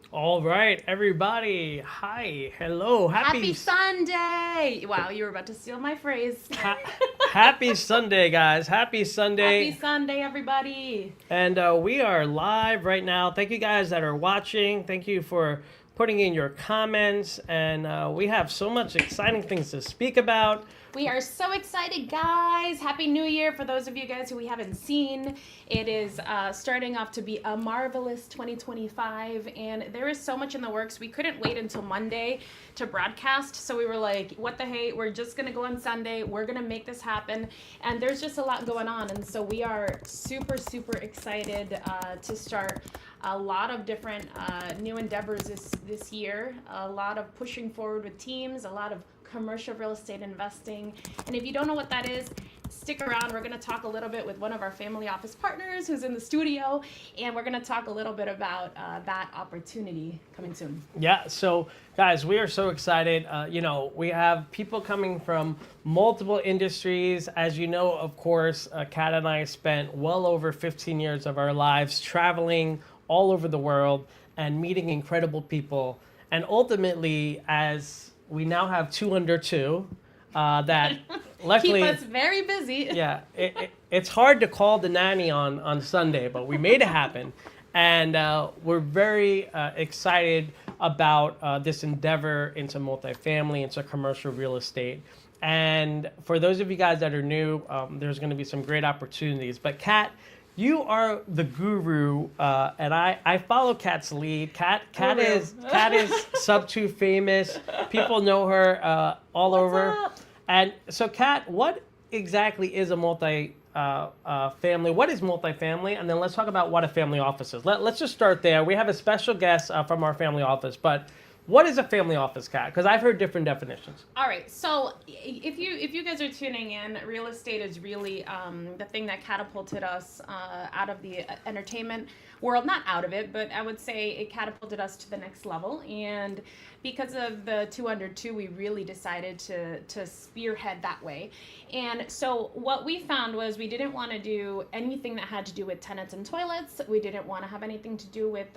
All right, everybody. Hi, hello, Happy Sunday! Wow, you were about to steal my phrase. happy Sunday, guys. Happy Sunday. Happy Sunday, everybody. And we are live right now. Thank you guys that are watching. Thank you for putting in your comments. And we have so much exciting things to speak about. We are so excited, guys. Happy New Year for those of you guys who we haven't seen. It is starting off to be a marvelous 2025, and there is so much in the works. We couldn't wait until Monday to broadcast, so we were like, what the hey, we're just going to go on Sunday. We're going to make this happen, and there's just a lot going on, and so we are super, super excited to start a lot of different new endeavors this year, a lot of pushing forward with teams, a lot of commercial real estate investing. And if you don't know what that is, stick around. We're going to talk a little bit with one of our family office partners who's in the studio, and we're going to talk a little bit about that opportunity coming soon. Yeah, so guys, we are so excited. We have people coming from multiple industries. As you know, of course, Kat and I spent well over 15 years of our lives traveling all over the world and meeting incredible people. And ultimately, as we now have 2 under 2 that luckily keep us very busy. Yeah, it's hard to call the nanny on Sunday, but we made it happen. And we're very excited about this endeavor into multifamily, into commercial real estate. And for those of you guys that are new, there's going to be some great opportunities. But Kat, you are the guru, and I follow Kat's lead. Kat Guru. is sub 2 famous. People know her all What's over. up? And so, Kat, what exactly is a family? What is multifamily? And then let's talk about what a family office is. Let's just start there. We have a special guest from our family office, but what is a family office, Kat? Because I've heard different definitions. All right, so if you guys are tuning in, real estate is really the thing that catapulted us out of the entertainment world. Not out of it, but I would say it catapulted us to the next level. And because of the 2 under 2, we really decided to spearhead that way. And so what we found was we didn't want to do anything that had to do with tenants and toilets. We didn't want to have anything to do with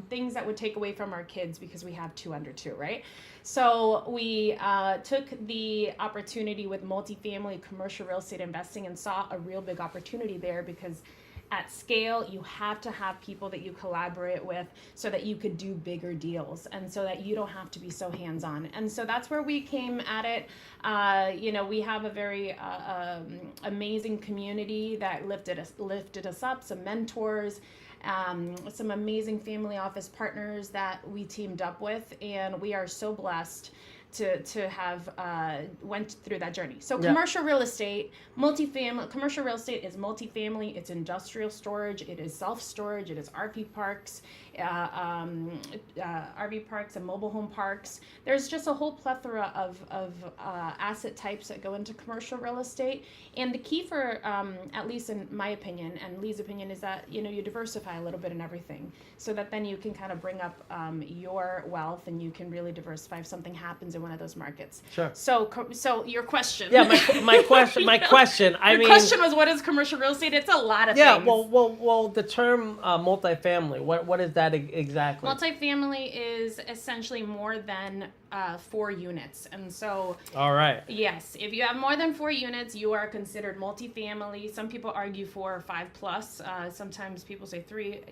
things that would take away from our kids because we have 2 under 2, right? So we took the opportunity with multifamily commercial real estate investing and saw a real big opportunity there because at scale, you have to have people that you collaborate with so that you could do bigger deals and so that you don't have to be so hands-on. And so that's where we came at it. We have a very amazing community that lifted us up, some mentors, some amazing family office partners that we teamed up with, and we are so blessed to have went through that journey. So commercial real estate, commercial real estate is multifamily, it's industrial storage, it is self-storage, it is RV parks, and mobile home parks. There's just a whole plethora of asset types that go into commercial real estate. And the key for, at least in my opinion, and Lee's opinion, is that, you diversify a little bit in everything so that then you can kind of bring up your wealth and you can really diversify if something happens in one of those markets. Sure. So your question. Yeah, my question. Your question was, what is commercial real estate? It's a lot of yeah, things. well, the term multifamily. What is that exactly? Multifamily is essentially more than 4 units, and so. All right. Yes, if you have more than 4 units, you are considered multifamily. Some people argue 4 or 5 plus. Sometimes people say 3.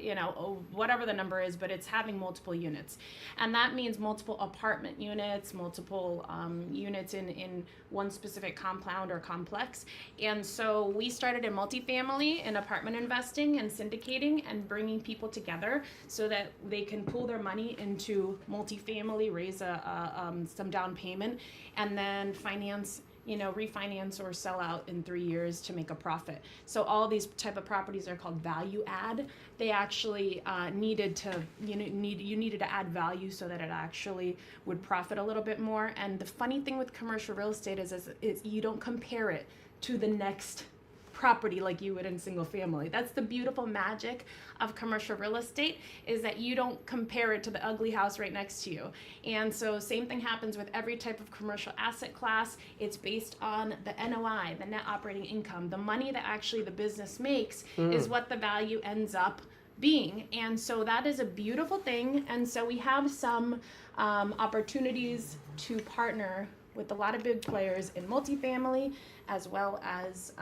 Whatever the number is, but it's having multiple units, and that means multiple apartment units, multiple units in one specific compound or complex. And so we started in multifamily and apartment investing and syndicating and bringing people together so that they can pool their money into multifamily, raise some down payment, and then refinance or sell out in 3 years to make a profit. So all these type of properties are called value add. They actually needed to add value so that it actually would profit a little bit more. And the funny thing with commercial real estate is you don't compare it to the next property like you would in single family. That's the beautiful magic of commercial real estate, is that you don't compare it to the ugly house right next to you. And so same thing happens with every type of commercial asset class. It's based on the NOI, the net operating income. The money that actually the business makes is what the value ends up being. And so that is a beautiful thing. And so we have some opportunities to partner with a lot of big players in multifamily as well as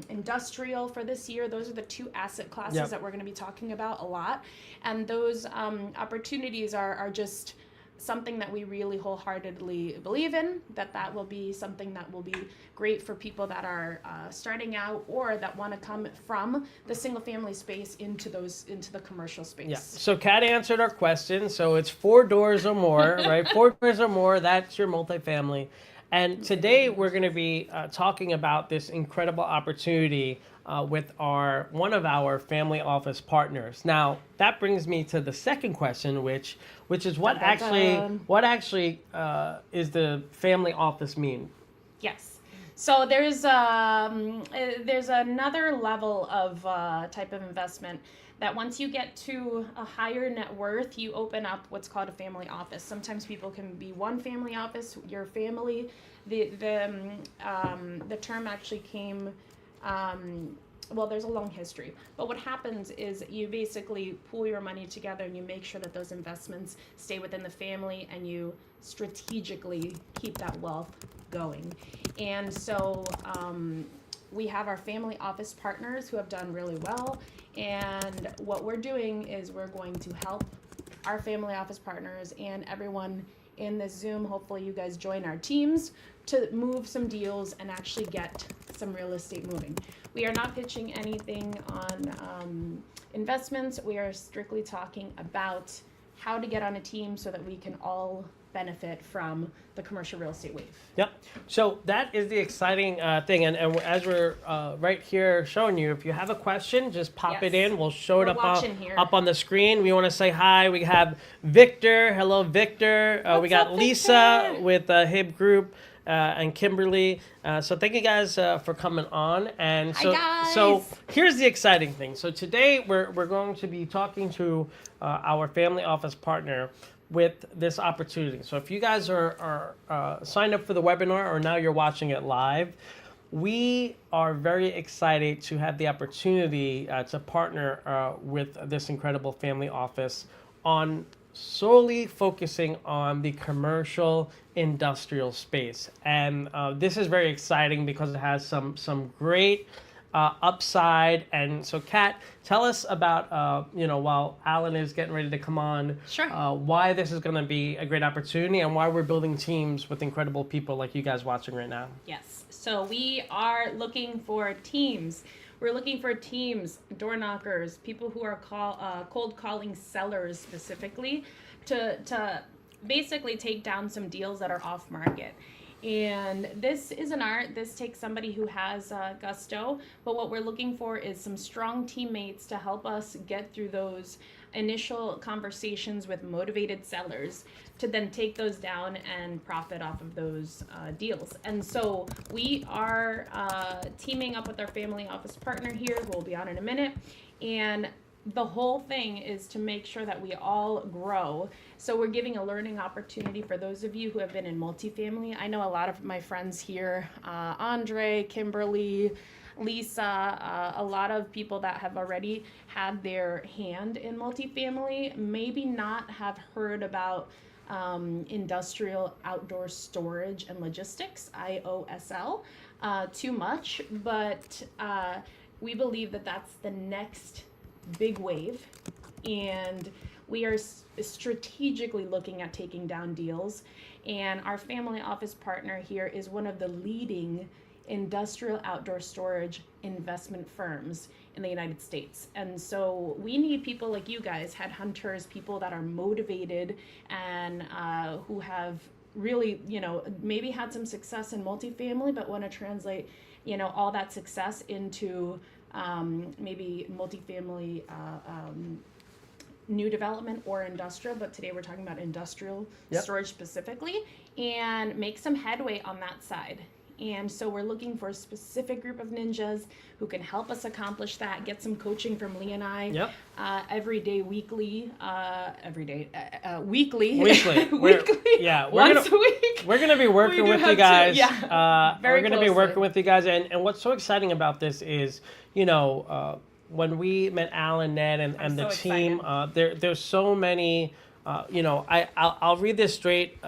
industrial for this year. Those are the 2 asset classes that we're going to be talking about a lot. And those opportunities are just something that we really wholeheartely believe in, that will be something that will be great for people that are starting out or that want to come from the single family space into the commercial space. Yeah. So Kat answered our question. So it's 4 doors or more, right? 4 doors or more, that's your multifamily. And today we're going to be talking about this incredible opportunity with one of our family office partners. Now that brings me to the second question, which is what actually is the family office mean? Yes. So there's another level of type of investment that once you get to a higher net worth, you open up what's called a family office. Sometimes people can be one family office, your family. The term actually came, there's a long history. But what happens is you basically pool your money together and you make sure that those investments stay within the family and you strategically keep that wealth going. And so we have our family office partners who have done really well. And what we're doing is we're going to help our family office partners and everyone in this Zoom, hopefully you guys join our teams, to move some deals and actually get some real estate moving. We are not pitching anything on investments. We are strictly talking about how to get on a team so that we can all benefit from the commercial real estate wave. Yep. So that is the exciting thing. And as we're right here showing you, if you have a question, just pop it in. We'll show it up on the screen. We want to say hi. We have Victor. Hello, Victor. We got up, Lisa Victor? with Hib Group and Kimberly. So thank you guys for coming on. And so, Hi, guys. so here's the exciting thing. So today we're going to be talking to our family office partner with this opportunity. So if you guys are signed up for the webinar or now you're watching it live, we are very excited to have the opportunity to partner with this incredible family office on solely focusing on the commercial industrial space. And this is very exciting because it has some great upside. And so, Kat, tell us about, while Alan is getting ready to come on, Sure. Why this is going to be a great opportunity and why we're building teams with incredible people like you guys watching right now. Yes. So we are looking for teams. We're looking for teams, door knockers, people who are cold calling sellers specifically to basically take down some deals that are off market. And this is an art. This takes somebody who has gusto. But what we're looking for is some strong teammates to help us get through those initial conversations with motivated sellers to then take those down and profit off of those deals. And so we are teaming up with our family office partner here, who will be on in a minute. And the whole thing is to make sure that we all grow. So we're giving a learning opportunity for those of you who have been in multifamily. I know a lot of my friends here, Andre, Kimberly, Lisa, a lot of people that have already had their hand in multifamily, maybe not have heard about industrial outdoor storage and logistics, IOSL, too much, but we believe that that's the next big wave, and we are strategically looking at taking down deals, and our family office partner here is one of the leading industrial outdoor storage investment firms in the United States. And so we need people like you guys, headhunters, people that are motivated and who have really, maybe had some success in multifamily, but want to translate, all that success into maybe multifamily new development or industrial, but today we're talking about industrial storage specifically, and make some headway on that side. And so we're looking for a specific group of ninjas who can help us accomplish that, get some coaching from Lee and I every day, weekly. Weekly. Once a week. We're going to be working with you guys. Very we're going to be working with you guys. And what's so exciting about this is, when we met Alan, Ned, and the team, there's so many. I'll read this straight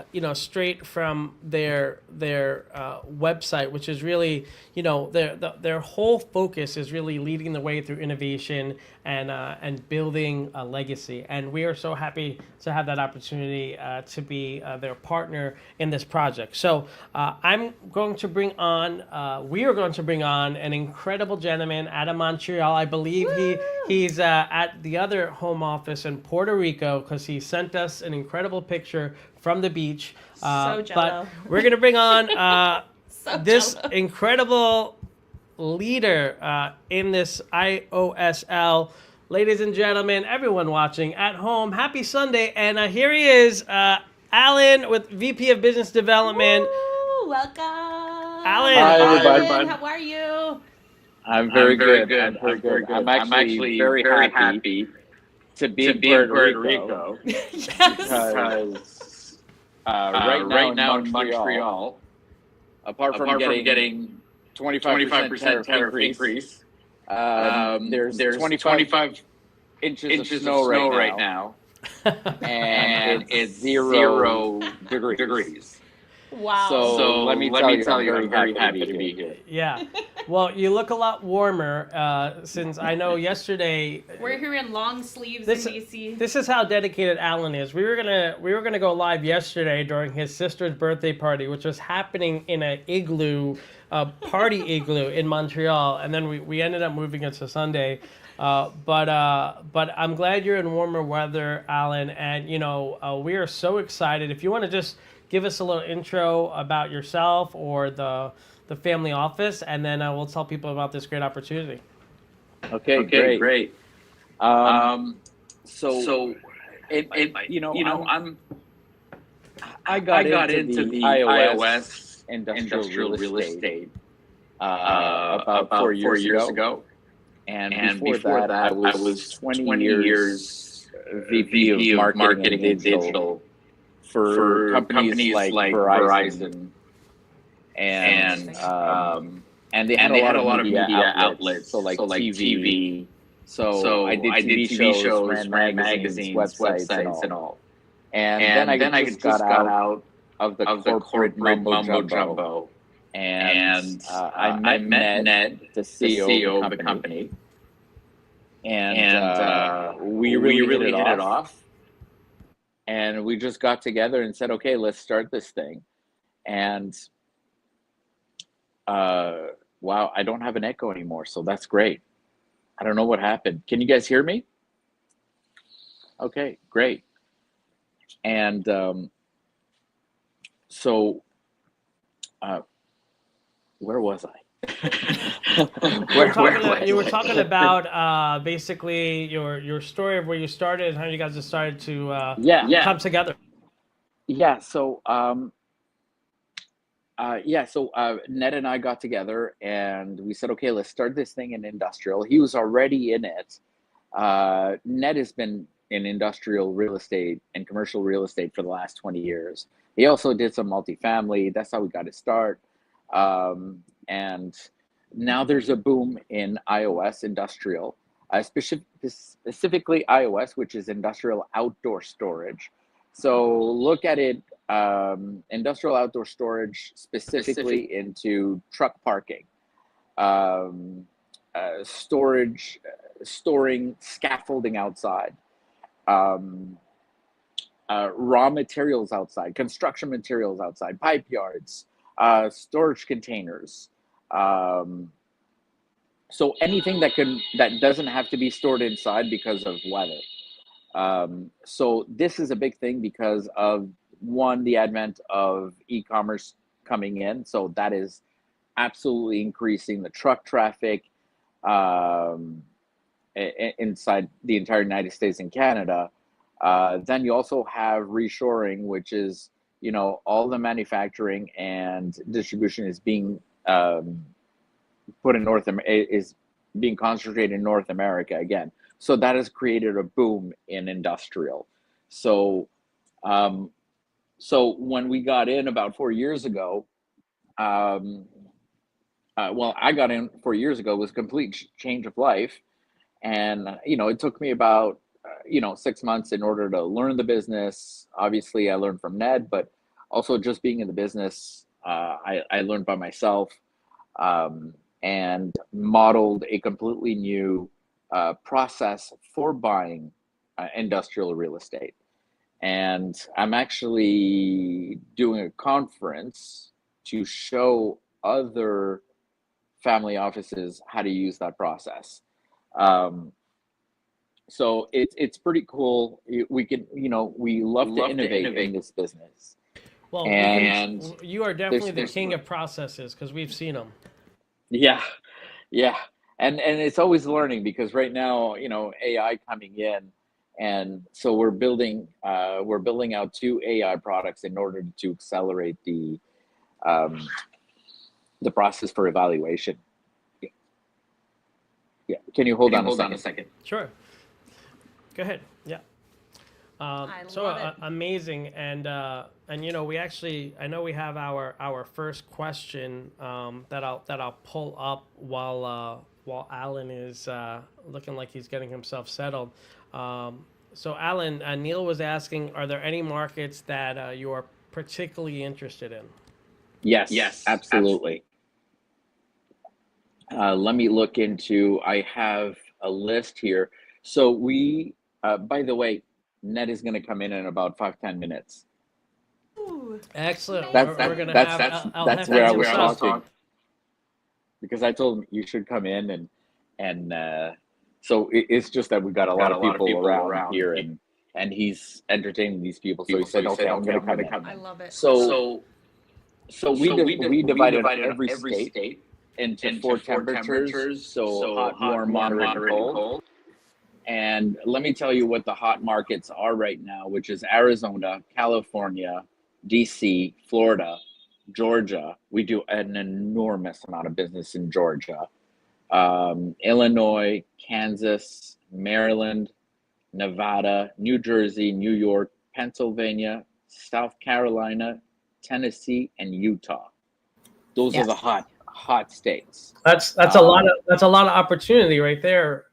from their website, which is really, their whole focus is really leading the way through innovation and building a legacy. And we are so happy to have that opportunity to be their partner in this project. So we are going to bring on an incredible gentleman out of Montreal. I believe he's at the other home office in Puerto Rico, because he sent us an incredible picture from the beach. So jello. But we're going to bring on this incredible leader in this IOSL. Ladies and gentlemen, everyone watching at home, happy Sunday. And here he is, Alan with VP of Business Development. Woo, welcome. Alan. Hi, everybody. Alan, how are you? I'm very good. I'm actually very happy to be in Puerto Rico. Yes. Because right now in Montreal, apart from getting 25% tariff increase, there's 25 inches of snow right now, and it's 0 degrees. Wow. So let me tell you, I'm very happy to be here. Yeah. Well, you look a lot warmer since I know yesterday. We're here in long sleeves in DC. This is how dedicated Alan is. We were gonna go live yesterday during his sister's birthday party, which was happening in an igloo party igloo in Montreal, and then we ended up moving it to Sunday. But I'm glad you're in warmer weather, Alan, and we are so excited. If you want to just give us a little intro about yourself or the family office, and then we'll tell people about this great opportunity. Okay, great. So, I got into the iOS industrial real estate about 4 years ago. And before that, I was 20 years VP of marketing and digital for companies like Verizon. And they had a lot of media outlets, so like TV. So I did TV shows, ran magazines, websites, and all. And then I just got out of the corporate mumbo jumbo. And I met Ned, the CEO of the company. And we really hit it off. And we just got together and said, okay, let's start this thing. And wow, I don't have an echo anymore, so that's great. I don't know what happened. Can you guys hear me? Okay, great. And so where was I? You were talking about basically your story of where you started and how you guys decided to come together. Yeah. So Ned and I got together and we said, okay, let's start this thing in industrial. He was already in it. Ned has been in industrial real estate and commercial real estate for the last 20 years. He also did some multifamily. That's how we got his start. And now there's a boom in iOS industrial, specifically iOS, which is industrial outdoor storage. So look at it, industrial outdoor storage specifically into truck parking, storing scaffolding outside, raw materials outside, construction materials outside, pipe yards, storage containers. So anything that doesn't have to be stored inside because of weather. So this is a big thing because of the advent of e-commerce coming in. So that is absolutely increasing the truck traffic inside the entire United States and Canada. Then you also have reshoring, which is, all the manufacturing and distribution is being is being concentrated in North America again. So that has created a boom in industrial. So, so when we got in about 4 years ago, I got in 4 years ago, it was a complete change of life. And, it took me about, 6 months in order to learn the business. Obviously, I learned from Ned, but also just being in the business, I learned by myself and modeled a completely new process for buying industrial real estate. And I'm actually doing a conference to show other family offices how to use that process. So it's pretty cool. We can, we love to innovate in this business. Well, and you are definitely the king of processes because we've seen them. Yeah. And it's always learning because right now, AI coming in, and so we're building out 2 AI products in order to accelerate the process for evaluation. Yeah. Can you hold on a second? Sure. Go ahead. Yeah. Amazing, and we actually, I know we have our first question that I'll pull up while Alan is looking like he's getting himself settled. So Alan, Neil was asking, are there any markets that you are particularly interested in? Yes, absolutely. Let me look into. I have a list here. So we, by the way, Ned is going to come in about 5-10 minutes. Ooh, excellent. That's where I was talking. because I told him you should come in and so it's just that we got a lot of people around here and he's entertaining these people. So he said, okay, I'm going to come in. I love it. So we divided every state into four temperatures. So hot, warm, moderate, and cold. And let me tell you what the hot markets are right now, which is Arizona, California, DC, Florida, Georgia. We do an enormous amount of business in Georgia. Illinois, Kansas, Maryland, Nevada, New Jersey, New York, Pennsylvania, South Carolina, Tennessee, and Utah. Those are the hot states. That's a lot of opportunity right there.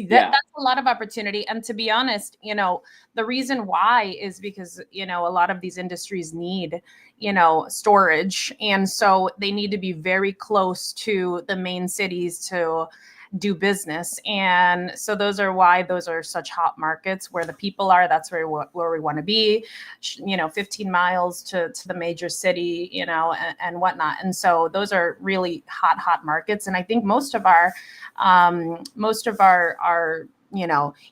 That's a lot of opportunity. And to be honest, the reason why is because, a lot of these industries need, storage. And so they need to be very close to the main cities to do business. And so those are such hot markets where the people are. That's where we want to be, 15 miles to the major city, and whatnot. And so those are really hot markets. And I think most of our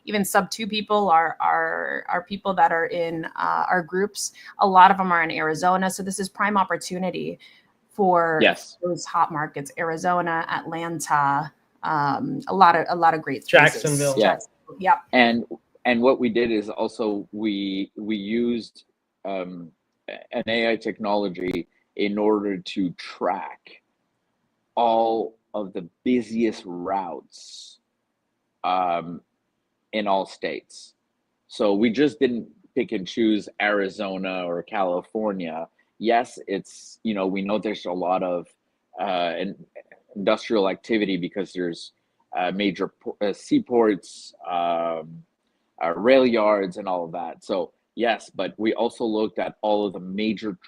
even sub 2 people are people that are in our groups. A lot of them are in Arizona. So this is prime opportunity for those hot markets, Arizona, Atlanta, a lot of great spaces. Jacksonville. Yeah. And what we did is also we used an AI technology in order to track all of the busiest routes in all states. So we just didn't pick and choose Arizona or California. Yes, it's, we know there's a lot of industrial activity because there's major seaports, rail yards, and all of that. So yes, but we also looked at all of the major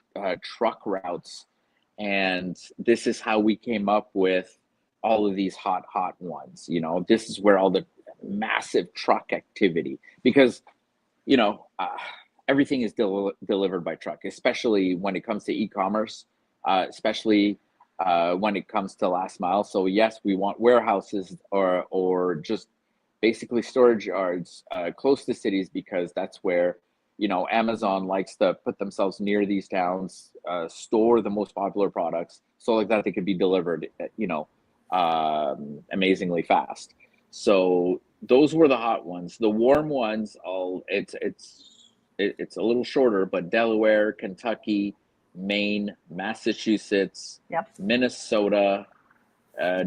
truck routes, and this is how we came up with all of these hot ones. This is where all the massive truck activity, because everything is delivered by truck, especially when it comes to e-commerce, especially when it comes to last mile. So yes, we want warehouses or just basically storage yards close to cities, because that's where Amazon likes to put themselves near these towns, store the most popular products, so like that they could be delivered amazingly fast. So those were the hot ones. The warm ones, it's a little shorter, but Delaware, Kentucky, Maine, Massachusetts, Minnesota,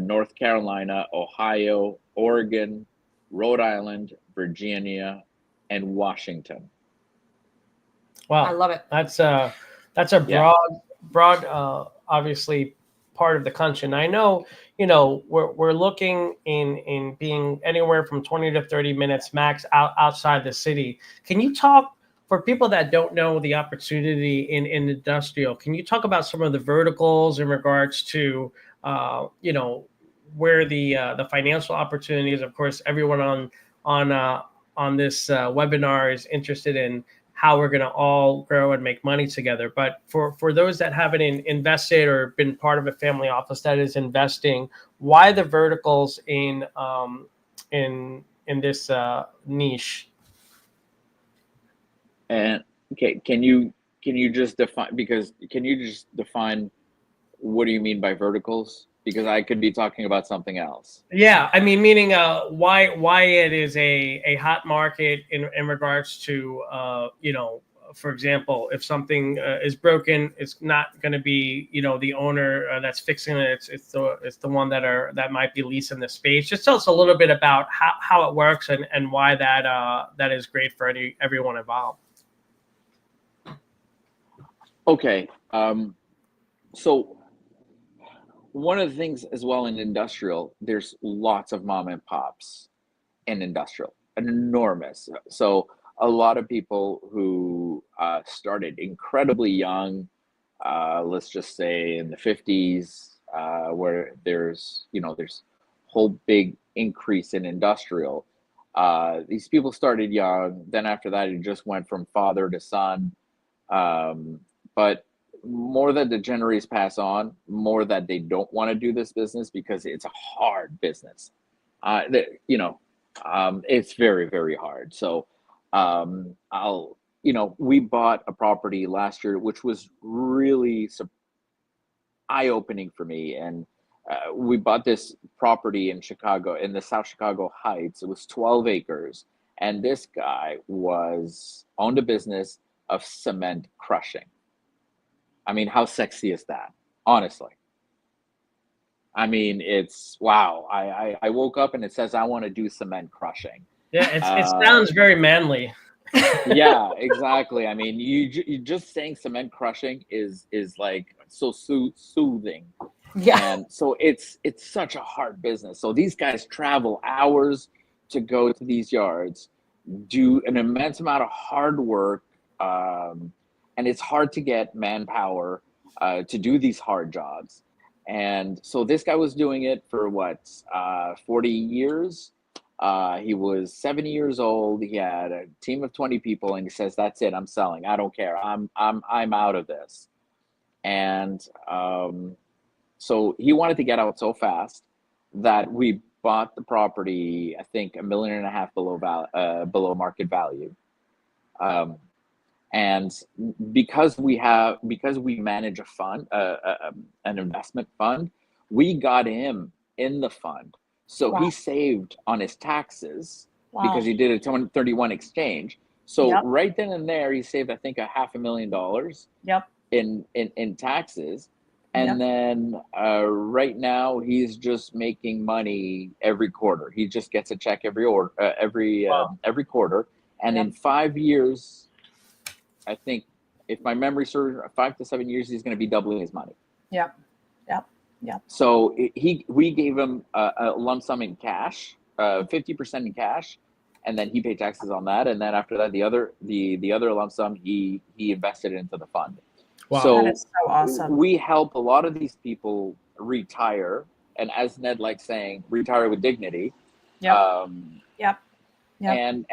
North Carolina, Ohio, Oregon, Rhode Island, Virginia, and Washington. Wow, I love it. That's a broad, obviously part of the country. And I know, we're looking in being anywhere from 20 to 30 minutes max outside the city. Can you talk, for people that don't know the opportunity in industrial, can you talk about some of the verticals in regards to, where the financial opportunities? Of course, everyone on this webinar is interested in how we're going to all grow and make money together. But for those that haven't invested or been part of a family office that is investing, why the verticals in this niche? And okay, can you just define what do you mean by verticals? Because I could be talking about something else. Yeah, I mean, meaning why it is a hot market in regards to for example, if something is broken, it's not going to be the owner that's fixing it. It's the one that might be leasing the space. Just tell us a little bit about how it works and why that is great for everyone involved. Okay, so one of the things as well in industrial, there's lots of mom and pops in industrial, enormous. So a lot of people who started incredibly young, let's just say in the 50s, where there's whole big increase in industrial. These people started young. Then after that, it just went from father to son. But more that the generations pass on, more that they don't want to do this business because it's a hard business. You know, it's very, very hard. So we bought a property last year, which was really eye-opening for me. And we bought this property in Chicago, in the South Chicago Heights. It was 12 acres. And this guy owned a business of cement crushing. I mean, how sexy is that? Honestly. I mean, it's wow. I woke up and it says I want to do cement crushing. Yeah, it sounds very manly. Yeah, exactly. I mean, you just saying cement crushing is like so soothing. Yeah. And so it's such a hard business. So these guys travel hours to go to these yards, do an immense amount of hard work, and it's hard to get manpower to do these hard jobs. And so this guy was doing it for 40 years. He was 70 years old. He had a team of 20 people, and he says, "That's it. I'm selling. I don't care. I'm out of this." And so he wanted to get out so fast that we bought the property, I think, $1.5 million below market value. And because we manage a fund, an investment fund, we got him in the fund. So Wow. he saved on his taxes Wow. because he did a 1031 exchange. So Yep. right then and there, he saved, I think, $500,000 Yep. in taxes. And Yep. then right now he's just making money every quarter. He just gets a check every quarter. And Yep. in 5 years, I think, if my memory serves, 5 to 7 years, he's going to be doubling his money. Yep. Yep. Yep. So we gave him a lump sum in cash, 50% in cash, and then he paid taxes on that. And then after that, the other lump sum he invested into the fund. Wow. So That is so awesome. we help a lot of these people retire, and as Ned likes saying, retire with dignity. Yep. Yep. And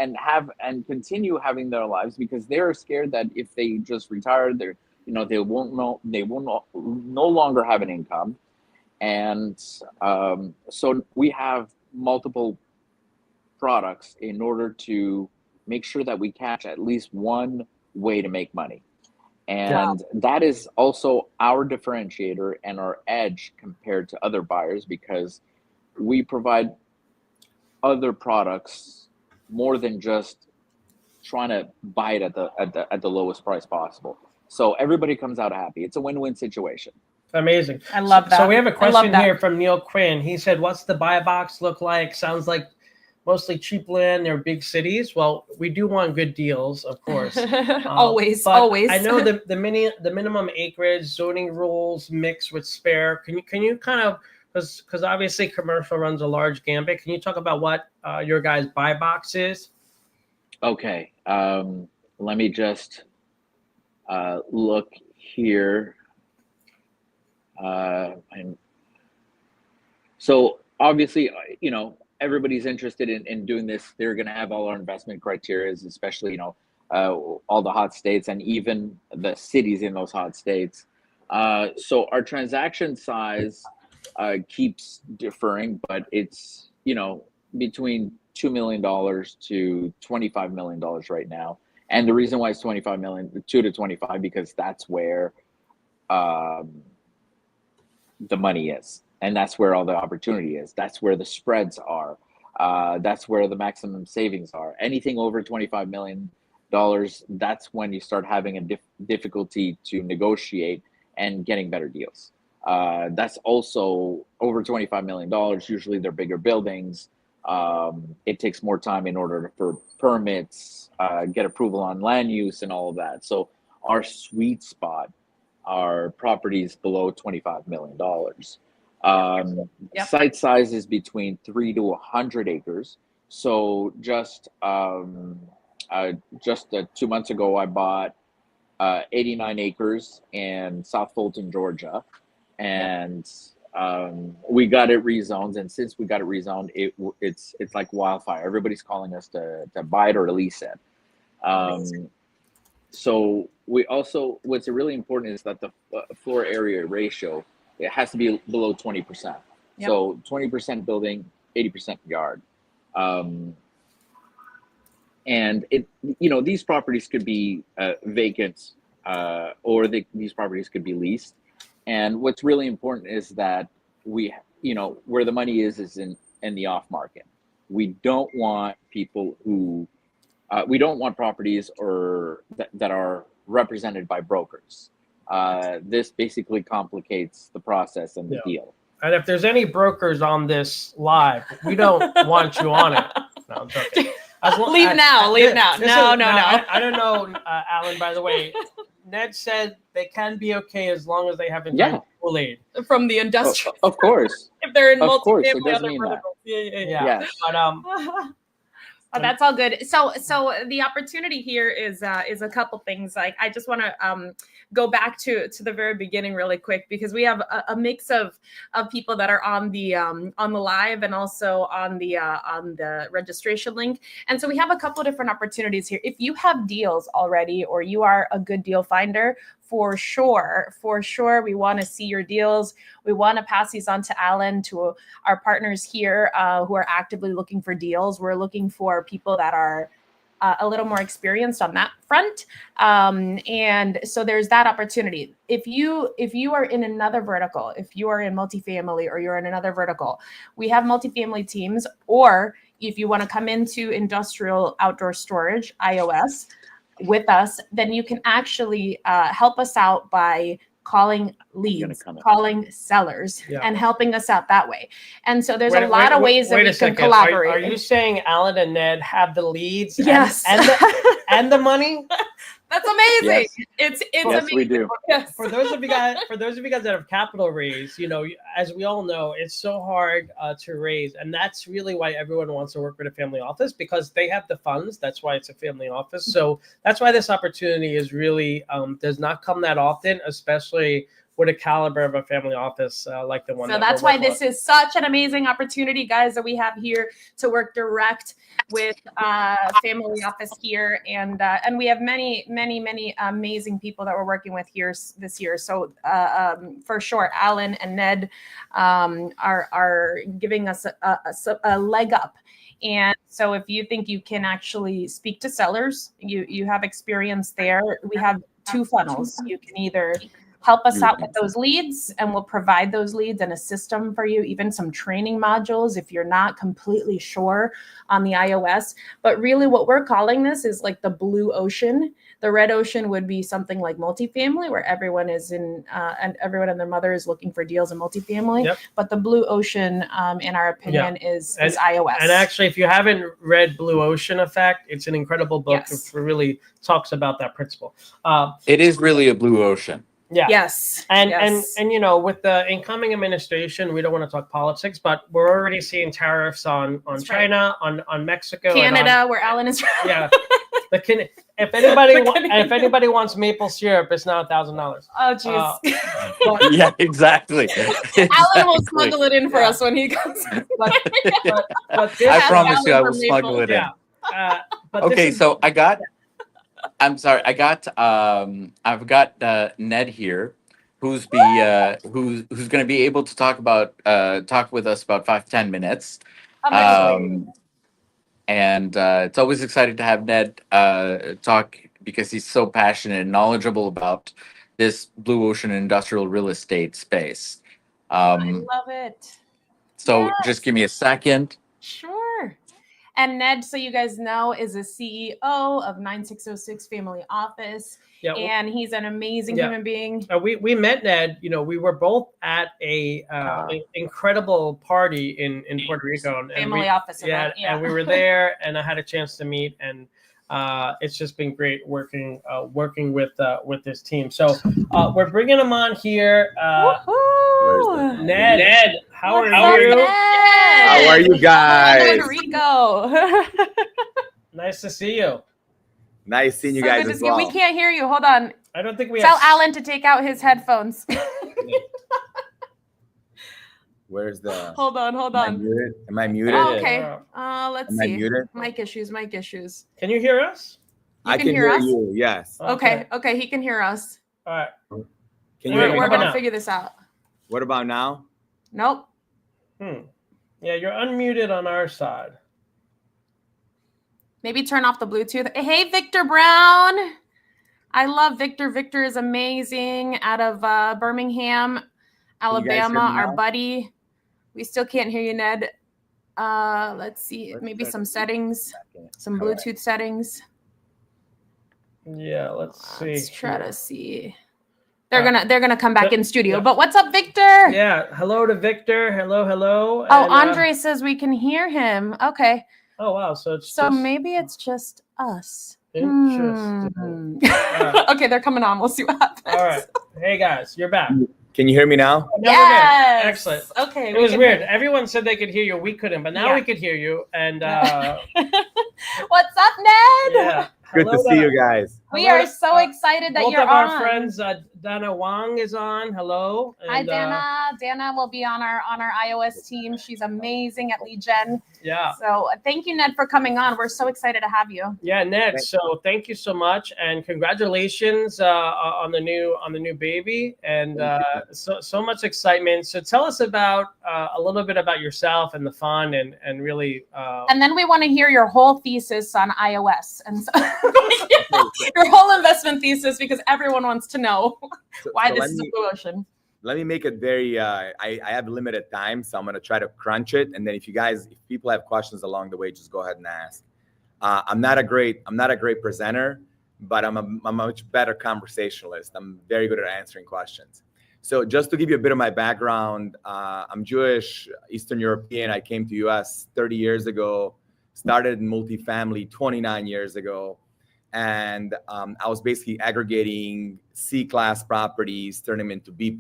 continue having their lives, because they're scared that if they just retire, they will no longer have an income. And so we have multiple products in order to make sure that we catch at least one way to make money. And that is also our differentiator and our edge compared to other buyers, because we provide other products more than just trying to buy it at the lowest price possible. So everybody comes out happy. It's a win-win situation. Amazing. I love that. So we have a question that. here from Neil Quinn. He said, "What's the buy box look like?" Sounds like mostly cheap land near big cities. Well, we do want good deals, of course. Always. I know the minimum acreage, zoning rules mixed with spare. Can you kind of, because obviously commercial runs a large gambit. Can you talk about what your guys' buy box is? Okay. Let me just look here. So obviously, everybody's interested in doing this. They're going to have all our investment criteria, especially, all the hot states and even the cities in those hot states. So our transaction size keeps differing, but it's, between $2 million to $25 million right now. And the reason why it's 25 million, 2 to 25, because that's where the money is, and that's where all the opportunity is. That's where the spreads are. That's where the maximum savings are. Anything over $25 million, that's when you start having a difficulty to negotiate and getting better deals. That's also over $25 million. Usually they're bigger buildings. It takes more time in order for permits, get approval on land use and all of that. So our sweet spot are properties below $25 million. Site size is between 3 to 100 acres. So just 2 months ago, I bought 89 acres in South Fulton, Georgia, and we got it rezoned. And since we got it rezoned, it's like wildfire. Everybody's calling us to buy it or to lease it. So we also, what's really important is that the floor area ratio, it has to be below 20%. Yep. So 20% building, 80% yard. And these properties could be vacant, or these properties could be leased. And what's really important is that where the money is in the off market. We don't want people who, we don't want properties that are represented by brokers. This basically complicates the process and the deal. And if there's any brokers on this live, we don't want you on it. No, I'm joking. Leave now. No. I don't know, Alan, by the way. Ned said they can be okay as long as they haven't done Kool-Aid. From the industrial. Of course. If they're in Of course, it multifamily does other mean that. verticals. Yeah. Yes. But Oh, that's all good. So the opportunity here is a couple things. Like, I just want to go back to the very beginning really quick, because we have a mix of people that are on the live and also on the registration link. And so we have a couple of different opportunities here. If you have deals already, or you are a good deal finder, for sure, we want to see your deals. We want to pass these on to Alan, to our partners here who are actively looking for deals. We're looking for people that are a little more experienced on that front. And so there's that opportunity. If you are in another vertical, if you are in multifamily or you're in another vertical, we have multifamily teams. Or if you want to come into industrial outdoor storage, IOS, with us, then you can actually help us out by calling leads, calling sellers, and helping us out that way. And so there's a lot of ways that we can collaborate. Are you saying Alan and Ned have the leads? Yes. And the money? That's amazing. Yes. It's amazing. We do. Yes. For those of you guys that have capital raised, as we all know, it's so hard to raise, and that's really why everyone wants to work with a family office, because they have the funds. That's why it's a family office. So that's why this opportunity is really does not come that often, especially with a caliber of a family office like the one. So that's why this is such an amazing opportunity, guys, that we have here to work direct with family office here, and we have many amazing people that we're working with here this year. So for sure, Alan and Ned are giving us a leg up. And so if you think you can actually speak to sellers, you have experience there. We have 2 funnels. You can either help us out with those leads, and we'll provide those leads and a system for you, even some training modules if you're not completely sure on the iOS. But really what we're calling this is like the blue ocean. The red ocean would be something like multifamily, where everyone is in and everyone and their mother is looking for deals in multifamily. Yep. But the blue ocean, in our opinion, is iOS. And actually, if you haven't read Blue Ocean Effect, it's an incredible book. Yes. It really talks about that principle. It is really a blue ocean. Yeah. Yes. And with the incoming administration, we don't want to talk politics, but we're already seeing tariffs on China, on Mexico, Canada, where Alan is from. Yeah. If anybody wants maple syrup, it's now $1,000. Oh, jeez. Yeah, exactly. Alan will smuggle it in for us when he comes. I promise you, I will smuggle it in. Okay, so I've got Ned here, who's going to be able to talk with us about 5-10 minutes. And it's always exciting to have Ned talk, because he's so passionate and knowledgeable about this blue ocean industrial real estate space. I love it. So just give me a second. Sure. And Ned, so you guys know, is a CEO of 9606 Family Office. Yeah, and he's an amazing human being. We met Ned. We were both at an incredible party in Puerto Rico. And family office event. Yeah, and we were there, and I had a chance to meet, and it's just been great working with this team. So we're bringing him on here. Ned, how are you? Ned? How are you guys? Puerto Rico. Nice to see you. Nice seeing you guys as well. We can't hear you. Hold on. I don't think we Tell Alan to take out his headphones. Where's the? Hold on. Am I muted? Oh, okay. Let's see. Am I muted? Mic issues. Can you hear us? I can can hear hear us? you. Yes. Okay. Okay. He can hear us. All right. Can All you hear right, me? We're how going about to now? figure this out. What about now? Nope. Yeah, you're unmuted on our side. Maybe turn off the Bluetooth. Hey, Victor Brown. I love Victor. Victor is amazing, out of Birmingham, you guys Alabama, hear me our now? buddy. We still can't hear you, Ned. Let's see, Let's maybe check some it. settings, some All right. Bluetooth settings. Yeah, let's see. Let's try here. to see. They're gonna come back in studio. yeah. But what's up, Victor? Yeah, hello to Victor. Hello. Oh, and, Andre says we can hear him. Okay, oh wow, so it's so just maybe it's just us. interesting. Okay, they're coming on. We'll see what happens. All right, hey guys, you're back. Can you hear me now? Now we're good. Yes. Excellent. Okay. It we was can weird. hear Everyone said they could hear you. We couldn't, but now Yeah. we could hear you. And you. What's up, Ned? yeah, Good to see you guys. We Hello are to- so excited that both you're of our on. friends, Dana Wang is on. Hello. Hi, And, Dana. Dana will be on our iOS team. She's amazing at lead gen. Yeah. So thank you, Ned, for coming on. We're so excited to have you. Yeah, Ned. Thanks. So thank you so much, and congratulations on the new baby, and so much excitement. So tell us about a little bit about yourself and the fun, and really. And then we want to hear your whole thesis on iOS and so your whole investment thesis, because everyone wants to know why So this is a blue ocean. let me make it very I have limited time, so I'm going to try to crunch it, and then if people have questions along the way, just go ahead and ask. I'm not a great presenter, but I'm a much better conversationalist. I'm very good at answering questions. So just to give you a bit of my background, I'm Jewish, Eastern European. I came to US 30 years ago, started in multifamily 29 years ago. And I was basically aggregating C-class properties, turning them into B+.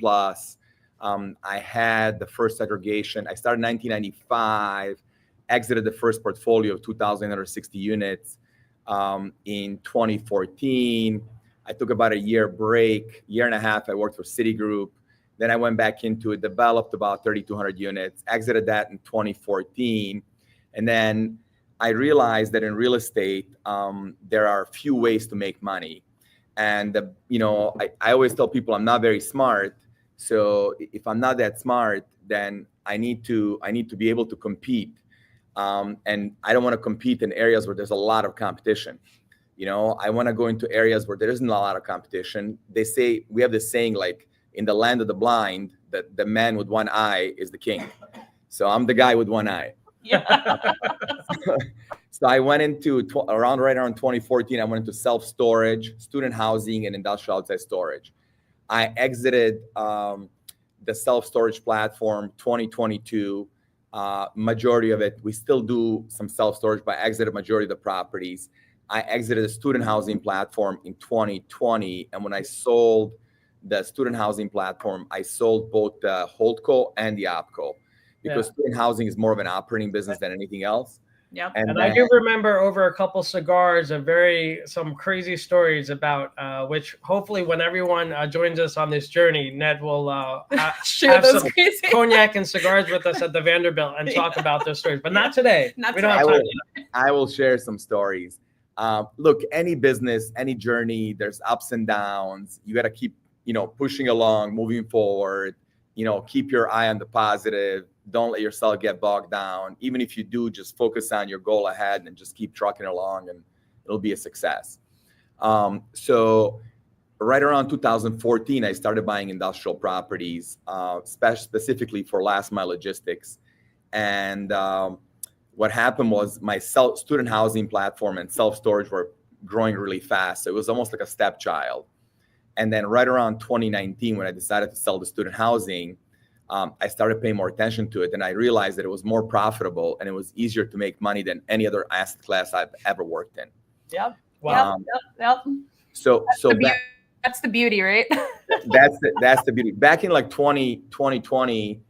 I had the first aggregation. I started in 1995, exited the first portfolio of 2,860 units in 2014. I took about a year and a half. I worked for Citigroup. Then I went back into it, developed about 3,200 units, exited that in 2014. And then I realized that in real estate, there are a few ways to make money. And, I always tell people I'm not very smart. So if I'm not that smart, then I need to be able to compete. And I don't want to compete in areas where there's a lot of competition. I want to go into areas where there isn't a lot of competition. They say, we have this saying, like, in the land of the blind, that the man with one eye is the king. So I'm the guy with one eye. Yeah. So I went into right around 2014, I went into self-storage, student housing, and industrial outside storage. I exited the self-storage platform 2022. Majority of it, we still do some self-storage, but I exited majority of the properties. I exited the student housing platform in 2020. And when I sold the student housing platform, I sold both the holdco and the opco, because student housing is more of an operating business than anything else. Yep. And I do remember over a couple cigars some crazy stories about which hopefully when everyone joins us on this journey, Ned will Share have those some crazy. cognac and cigars with us at the Vanderbilt and talk about those stories, but not today. Not We don't today. have time. I will share some stories. Look, any business, any journey, there's ups and downs. You got to keep, pushing along, moving forward, keep your eye on the positive. Don't let yourself get bogged down. Even if you do, just focus on your goal ahead and just keep trucking along, and it'll be a success. So right around 2014, I started buying industrial properties, specifically for last mile logistics. And what happened was my student housing platform and self-storage were growing really fast. So it was almost like a stepchild. And then right around 2019, when I decided to sell the student housing, I started paying more attention to it. And I realized that it was more profitable and it was easier to make money than any other asset class I've ever worked in. Yep. Wow. Yep. So That's the beauty, right? that's the beauty. Back in like 2020,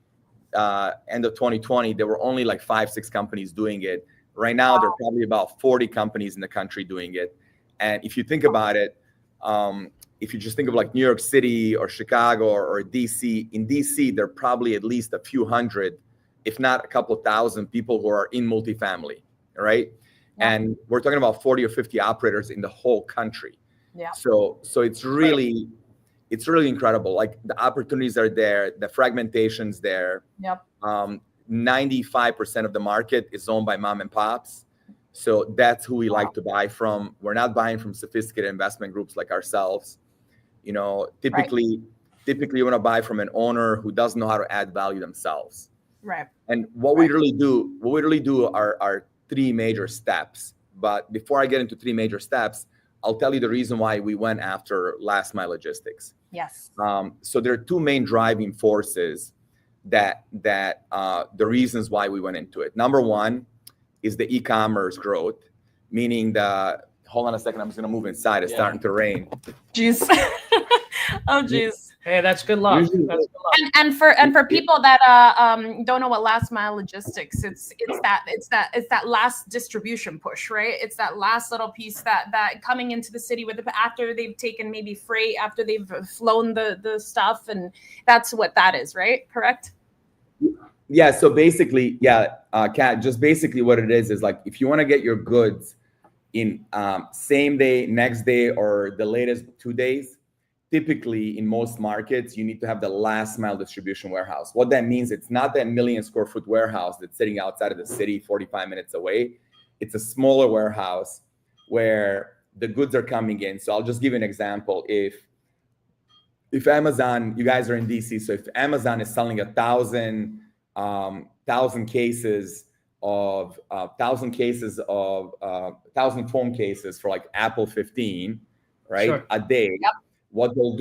end of 2020, there were only like 5-6 companies doing it. Right now, there are probably about 40 companies in the country doing it. And if you think about it, if you just think of like New York City or Chicago or DC, in DC, there are probably at least a few hundred, if not a couple thousand people who are in multifamily, right? And we're talking about 40 or 50 operators in the whole country. Yeah. So it's really incredible. Like the opportunities are there, the fragmentation's there. Yep. 95% of the market is owned by mom and pops. So that's who we like to buy from. We're not buying from sophisticated investment groups like ourselves. You know, typically you want to buy from an owner who doesn't know how to add value themselves. Right. And what we really do are three major steps. But before I get into three major steps, I'll tell you the reason why we went after last mile logistics. Yes. So there are two main driving forces that the reasons why we went into it. Number one is the e-commerce growth, meaning hold on a second, I'm just gonna move inside. It's starting to rain. Jeez. Oh, jeez. Hey, that's good luck. Usually- That's good luck. And for people that don't know what last mile logistics, it's that last distribution push, right? It's that last little piece that coming into the city after they've taken maybe freight, after they've flown the stuff, and that's what that is, right? Correct? Yeah. So basically, Kat, just basically what it is like if you want to get your goods in same day, next day, or the latest 2 days, typically in most markets, you need to have the last mile distribution warehouse. What that means, it's not that 1 million square foot warehouse that's sitting outside of the city 45 minutes away. It's a smaller warehouse where the goods are coming in. So I'll just give you an example. If Amazon, you guys are in DC, so if Amazon is selling 1,000 cases of 1,000 phone cases for like Apple 15, right? Sure. A day. Yep. What they'll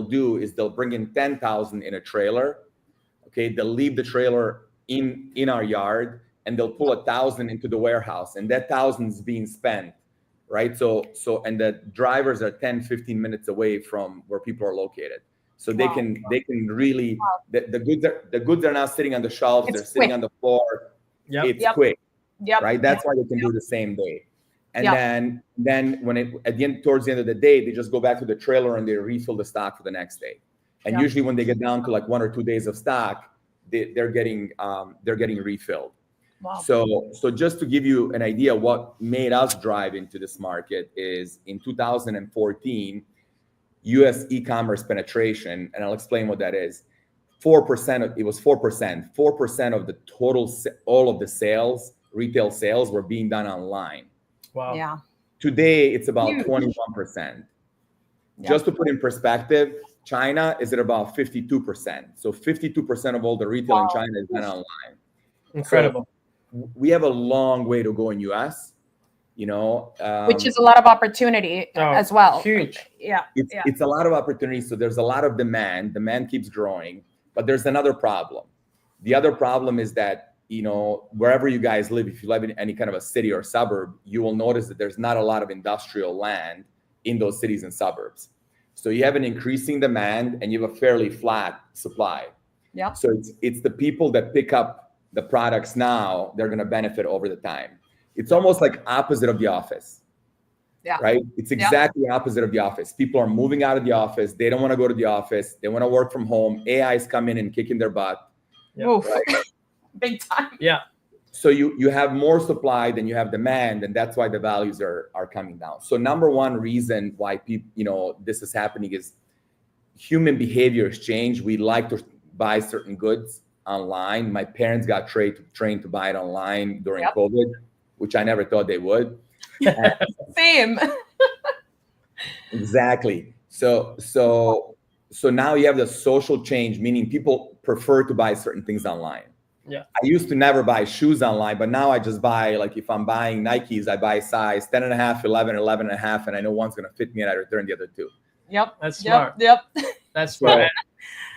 do is they'll bring in 10,000 in a trailer. Okay, they'll leave the trailer in our yard and they'll pull 1,000 into the warehouse, and that 1,000 is being spent, right? So and the drivers are 10, 15 minutes away from where people are located. So they can really the goods are not sitting on the shelves, It's they're sitting quick. on the floor. Yep. It's quick, Yep. right? That's why they can do the same day. And Yep. then when towards the end of the day, they just go back to the trailer and they refill the stock for the next day. And Yep. usually when they get down to like 1 or 2 days of stock, they're getting refilled. Wow. So just to give you an idea, what made us drive into this market is in 2014, U.S. e-commerce penetration, and I'll explain what that is. 4%. It was 4%. 4% of the total, all of the sales, retail sales, were being done online. Wow. Yeah. Today, it's about Huge. 21%. Yeah. Just to put in perspective, China is at about 52%. So 52% of all the retail in China is done online. Incredible. So we have a long way to go in U.S. You know, Which is a lot of opportunity as well. Huge. Yeah. it's a lot of opportunities. So there's a lot of demand. Demand keeps growing, but there's another problem. The other problem is that, you know, wherever you guys live, if you live in any kind of a city or suburb, you will notice that there's not a lot of industrial land in those cities and suburbs. So you have an increasing demand and you have a fairly flat supply. Yeah. So it's the people that pick up the products now, they're going to benefit over the time. It's almost like opposite of the office. Yeah. Right? It's exactly opposite of the office. People are moving out of the office. They don't want to go to the office. They want to work from home. AI's come in and kicking their butt. Yeah. Oof. Right? Big time. Yeah. So you have more supply than you have demand, and that's why the values are coming down. So number one reason why people, you know, this is happening is human behavior has changed. We like to buy certain goods online. My parents got trained to buy it online during COVID, which I never thought they would. Same. Exactly. So now you have the social change, meaning people prefer to buy certain things online. Yeah. I used to never buy shoes online, but now I just buy, like if I'm buying Nikes, I buy size 10 and a half, 11, 11 and a half, and I know one's going to fit me and I return the other two. Yep. That's smart. Yep. That's smart.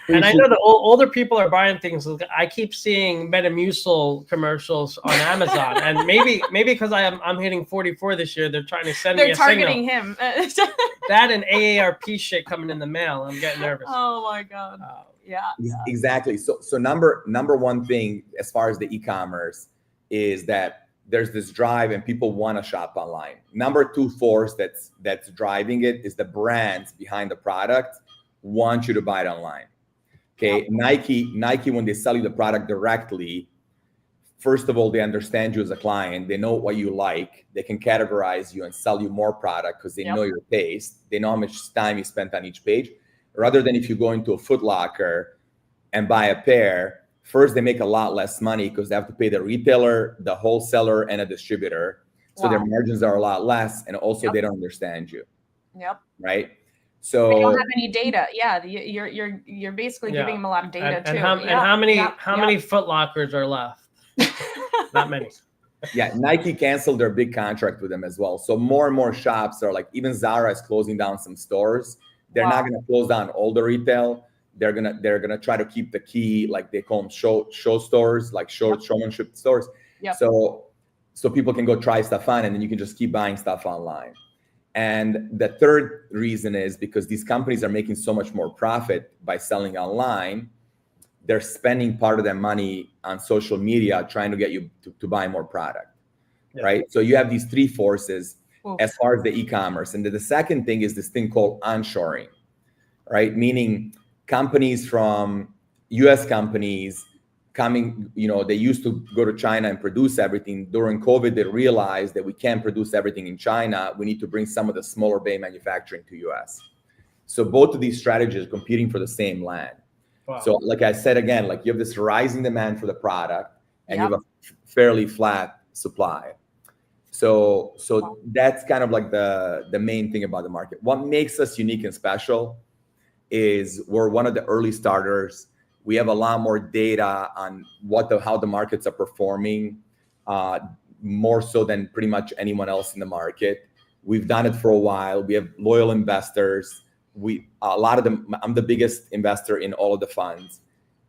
And I know the older people are buying things. I keep seeing Metamucil commercials on Amazon, and maybe because I'm hitting 44 this year, they're trying to send me a targeting signal. him. That and AARP shit coming in the mail. I'm getting nervous. Oh my God. Yeah. Exactly. So number one thing as far as the e-commerce is that there's this drive and people want to shop online. Number two force that's driving it is the brands behind the product want you to buy it online. Okay, Nike, when they sell you the product directly, first of all, they understand you as a client. They know what you like. They can categorize you and sell you more product because they know your taste. They know how much time you spent on each page. Rather than if you go into a Foot Locker and buy a pair, first they make a lot less money because they have to pay the retailer, the wholesaler, and a distributor. So their margins are a lot less, and also they don't understand you. Right. So they don't have any data. Yeah, you're basically giving them a lot of data too. How many Foot Lockers are left? Not many. Yeah, Nike canceled their big contract with them as well. So more and more shops are like, even Zara is closing down some stores. They're not going to close down all the retail. They're gonna try to keep the key, like they call them show stores, like showmanship stores. So people can go try stuff on, and then you can just keep buying stuff online. And the third reason is because these companies are making so much more profit by selling online. They're spending part of their money on social media trying to get you to buy more product, right? So you have these three forces as far as the e-commerce. And the second thing is this thing called onshoring, right? Meaning companies from US companies coming, they used to go to China and produce everything. During COVID, they realized that we can't produce everything in China. We need to bring some of the smaller bay manufacturing to US. So both of these strategies are competing for the same land. Wow. So like I said, again, like you have this rising demand for the product and you have a fairly flat supply. So that's kind of like the main thing about the market. What makes us unique and special is we're one of the early starters. We have a lot more data on how the markets are performing, more so than pretty much anyone else in the market. We've done it for a while. We have loyal investors. A lot of them, I'm the biggest investor in all of the funds.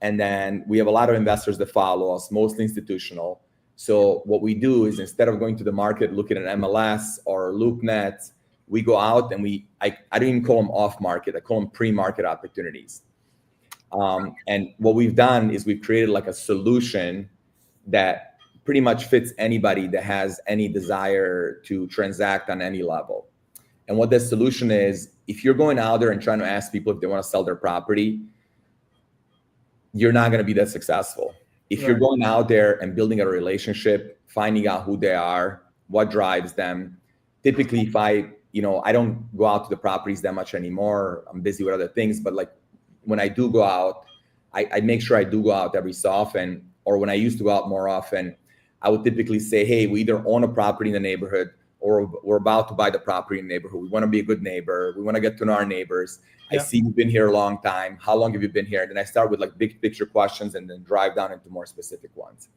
And then we have a lot of investors that follow us, mostly institutional. So what we do is instead of going to the market, looking at MLS or LoopNet, we go out and I don't even call them off market. I call them pre-market opportunities. And what we've done is we've created like a solution that pretty much fits anybody that has any desire to transact on any level. And what this solution is, if you're going out there and trying to ask people if they want to sell their property, you're not going to be that successful. If you're going out there and building a relationship, finding out who they are, what drives them. Typically, if I don't go out to the properties that much anymore. I'm busy with other things, but like when I do go out, I make sure I do go out every so often, or when I used to go out more often, I would typically say, hey, we either own a property in the neighborhood or we're about to buy the property in the neighborhood. We want to be a good neighbor. We want to get to know our neighbors. I see you've been here a long time. How long have you been here? And then I start with like big picture questions and then drive down into more specific ones.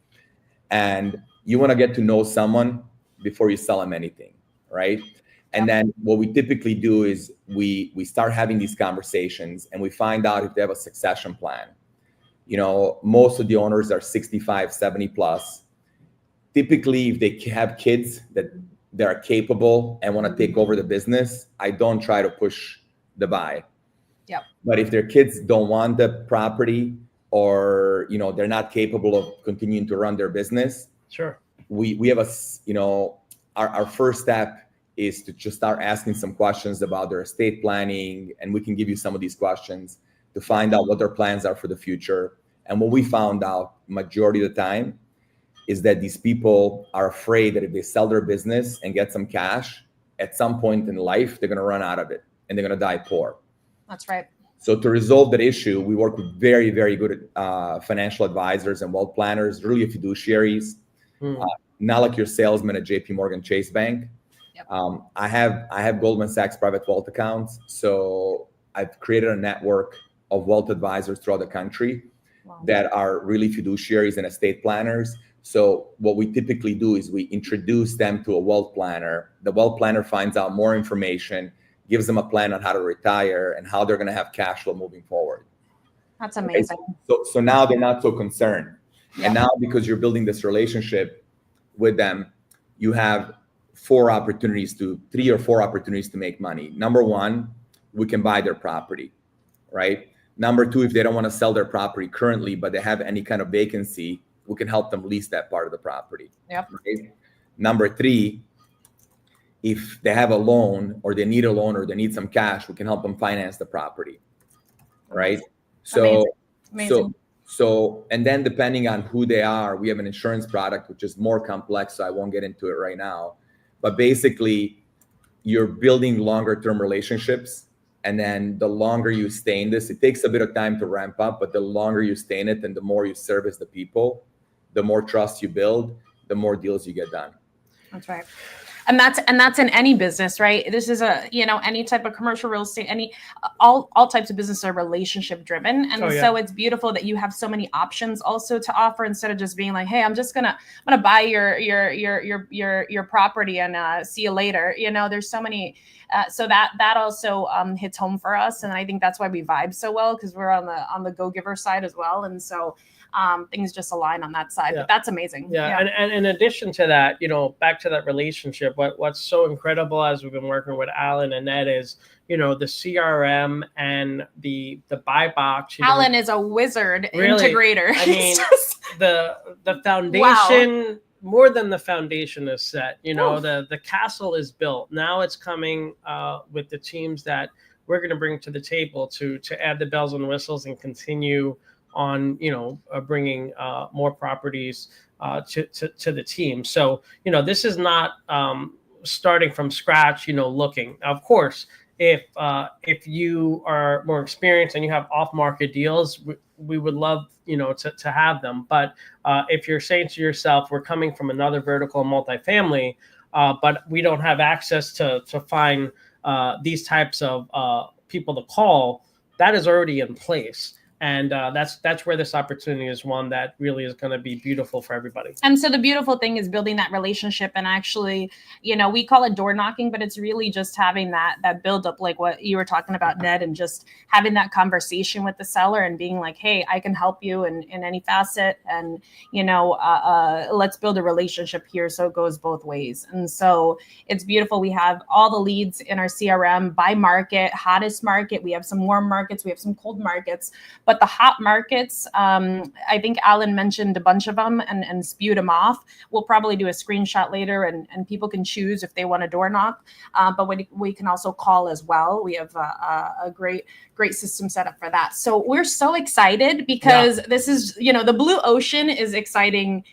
And you want to get to know someone before you sell them anything, right? And then what we typically do is we start having these conversations and we find out if they have a succession plan. Most of the owners are 65, 70 plus. Typically, if they have kids that are capable and want to take over the business, I don't try to push the buy. But if their kids don't want the property or, they're not capable of continuing to run their business, we have our first step is to just start asking some questions about their estate planning. And we can give you some of these questions to find out what their plans are for the future. And what we found out majority of the time is that these people are afraid that if they sell their business and get some cash, at some point in life, they're going to run out of it and they're going to die poor. That's right. So to resolve that issue, we work with very, very good financial advisors and wealth planners, really fiduciaries, not like your salesman at JP Morgan Chase Bank. I have Goldman Sachs private wealth accounts. So I've created a network of wealth advisors throughout the country that are really fiduciaries and estate planners. So what we typically do is we introduce them to a wealth planner. The wealth planner finds out more information, gives them a plan on how to retire and how they're going to have cash flow moving forward. That's amazing. So now they're not so concerned. And now because you're building this relationship with them, you have 3 or 4 opportunities to make money. Number one, we can buy their property, right? Number two, if they don't want to sell their property currently, but they have any kind of vacancy, we can help them lease that part of the property. Right? Number three, if they have a loan or they need a loan or they need some cash, we can help them finance the property, right? Amazing. So, and then depending on who they are, we have an insurance product, which is more complex. So I won't get into it right now, but basically you're building longer term relationships. And then the longer you stay in this, it takes a bit of time to ramp up, but the longer you stay in it and the more you service the people, the more trust you build, the more deals you get done. That's right. And that's in any business, right? This is any type of commercial real estate, all types of business are relationship driven. And so it's beautiful that you have so many options also to offer, instead of just being like, hey, I'm gonna buy your property and see you later. There's so many, so that also hits home for us. And I think that's why we vibe so well, because we're on the go-giver side as well. And so things just align on that side. But that's amazing. Yeah. And in addition to that, back to that relationship, what's so incredible as we've been working with Alan and Ned is, the CRM and the buy box. Alan is a wizard integrator. I mean, the foundation, more than the foundation is set, the castle is built. Now it's coming with the teams that we're going to bring to the table to add the bells and whistles and continue on, bringing more properties to the team. So, this is not starting from scratch, looking. Of course, if you are more experienced and you have off-market deals, we would love, to have them. But if you're saying to yourself, we're coming from another vertical multifamily, but we don't have access to find these types of people to call, that is already in place. And that's where this opportunity is one that really is going to be beautiful for everybody. And so the beautiful thing is building that relationship, and actually, we call it door knocking, but it's really just having that build up, like what you were talking about, Ned, and just having that conversation with the seller and being like, hey, I can help you in any facet, and let's build a relationship here, so it goes both ways. And so it's beautiful. We have all the leads in our CRM by market, hottest market. We have some warm markets, we have some cold markets. But the hot markets, I think Alan mentioned a bunch of them and spewed them off. We'll probably do a screenshot later, and people can choose if they want a door knock. But we can also call as well. We have a great system set up for that. So we're so excited because this is, the blue ocean is exciting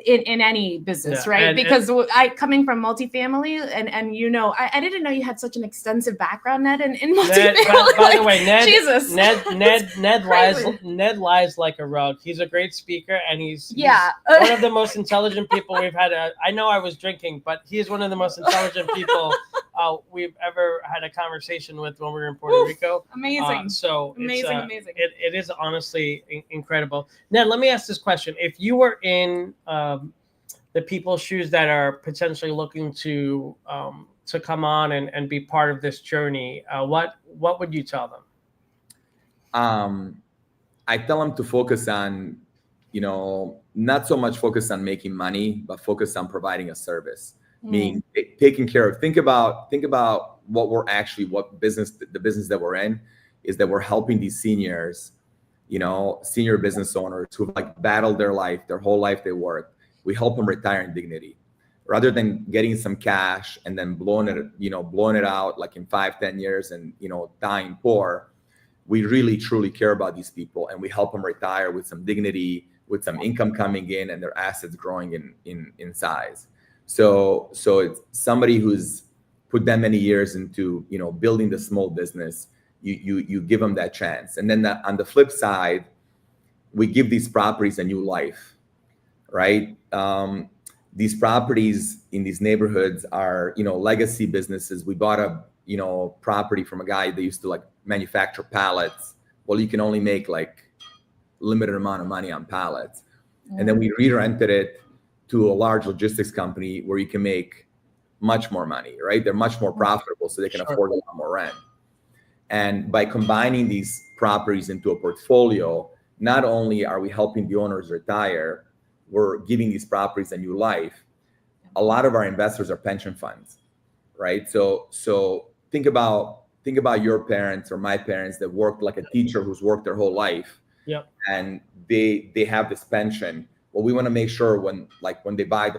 in any business, right? Because I coming from multifamily, and I didn't know you had such an extensive background, Ned, in multifamily. By the way, Ned, Jesus. Ned lies like a rug. He's a great speaker, and he's one of the most intelligent people we've had. I know I was drinking, but he is one of the most intelligent people we've ever had a conversation with when we were in Puerto Rico. Amazing. Amazing. It is honestly incredible. Ned, let me ask this question: if you were in the people's shoes that are potentially looking to come on and be part of this journey, what would you tell them? I tell them to focus on, not so much focus on making money, but focus on providing a service. Meaning taking care of, think about what business, the business that we're in is that we're helping these seniors, senior business owners who've battled their whole life they work. We help them retire in dignity rather than getting some cash and then blowing it out like in 5-10 years and, dying poor. We really truly care about these people, and we help them retire with some dignity, with some income coming in and their assets growing in size. So it's somebody who's put that many years into, building the small business. You give them that chance. And then on the flip side, we give these properties a new life, right? These properties in these neighborhoods are, legacy businesses. We bought a, property from a guy that used to manufacture pallets. Well, you can only make limited amount of money on pallets. And then we re-rented it to a large logistics company where you can make much more money, right? They're much more profitable, so they can afford a lot more rent. And by combining these properties into a portfolio, not only are we helping the owners retire, we're giving these properties a new life. A lot of our investors are pension funds, right? So think about your parents or my parents that worked like a teacher who's worked their whole life. Yep. And they have this pension. Well, we want to make sure when they buy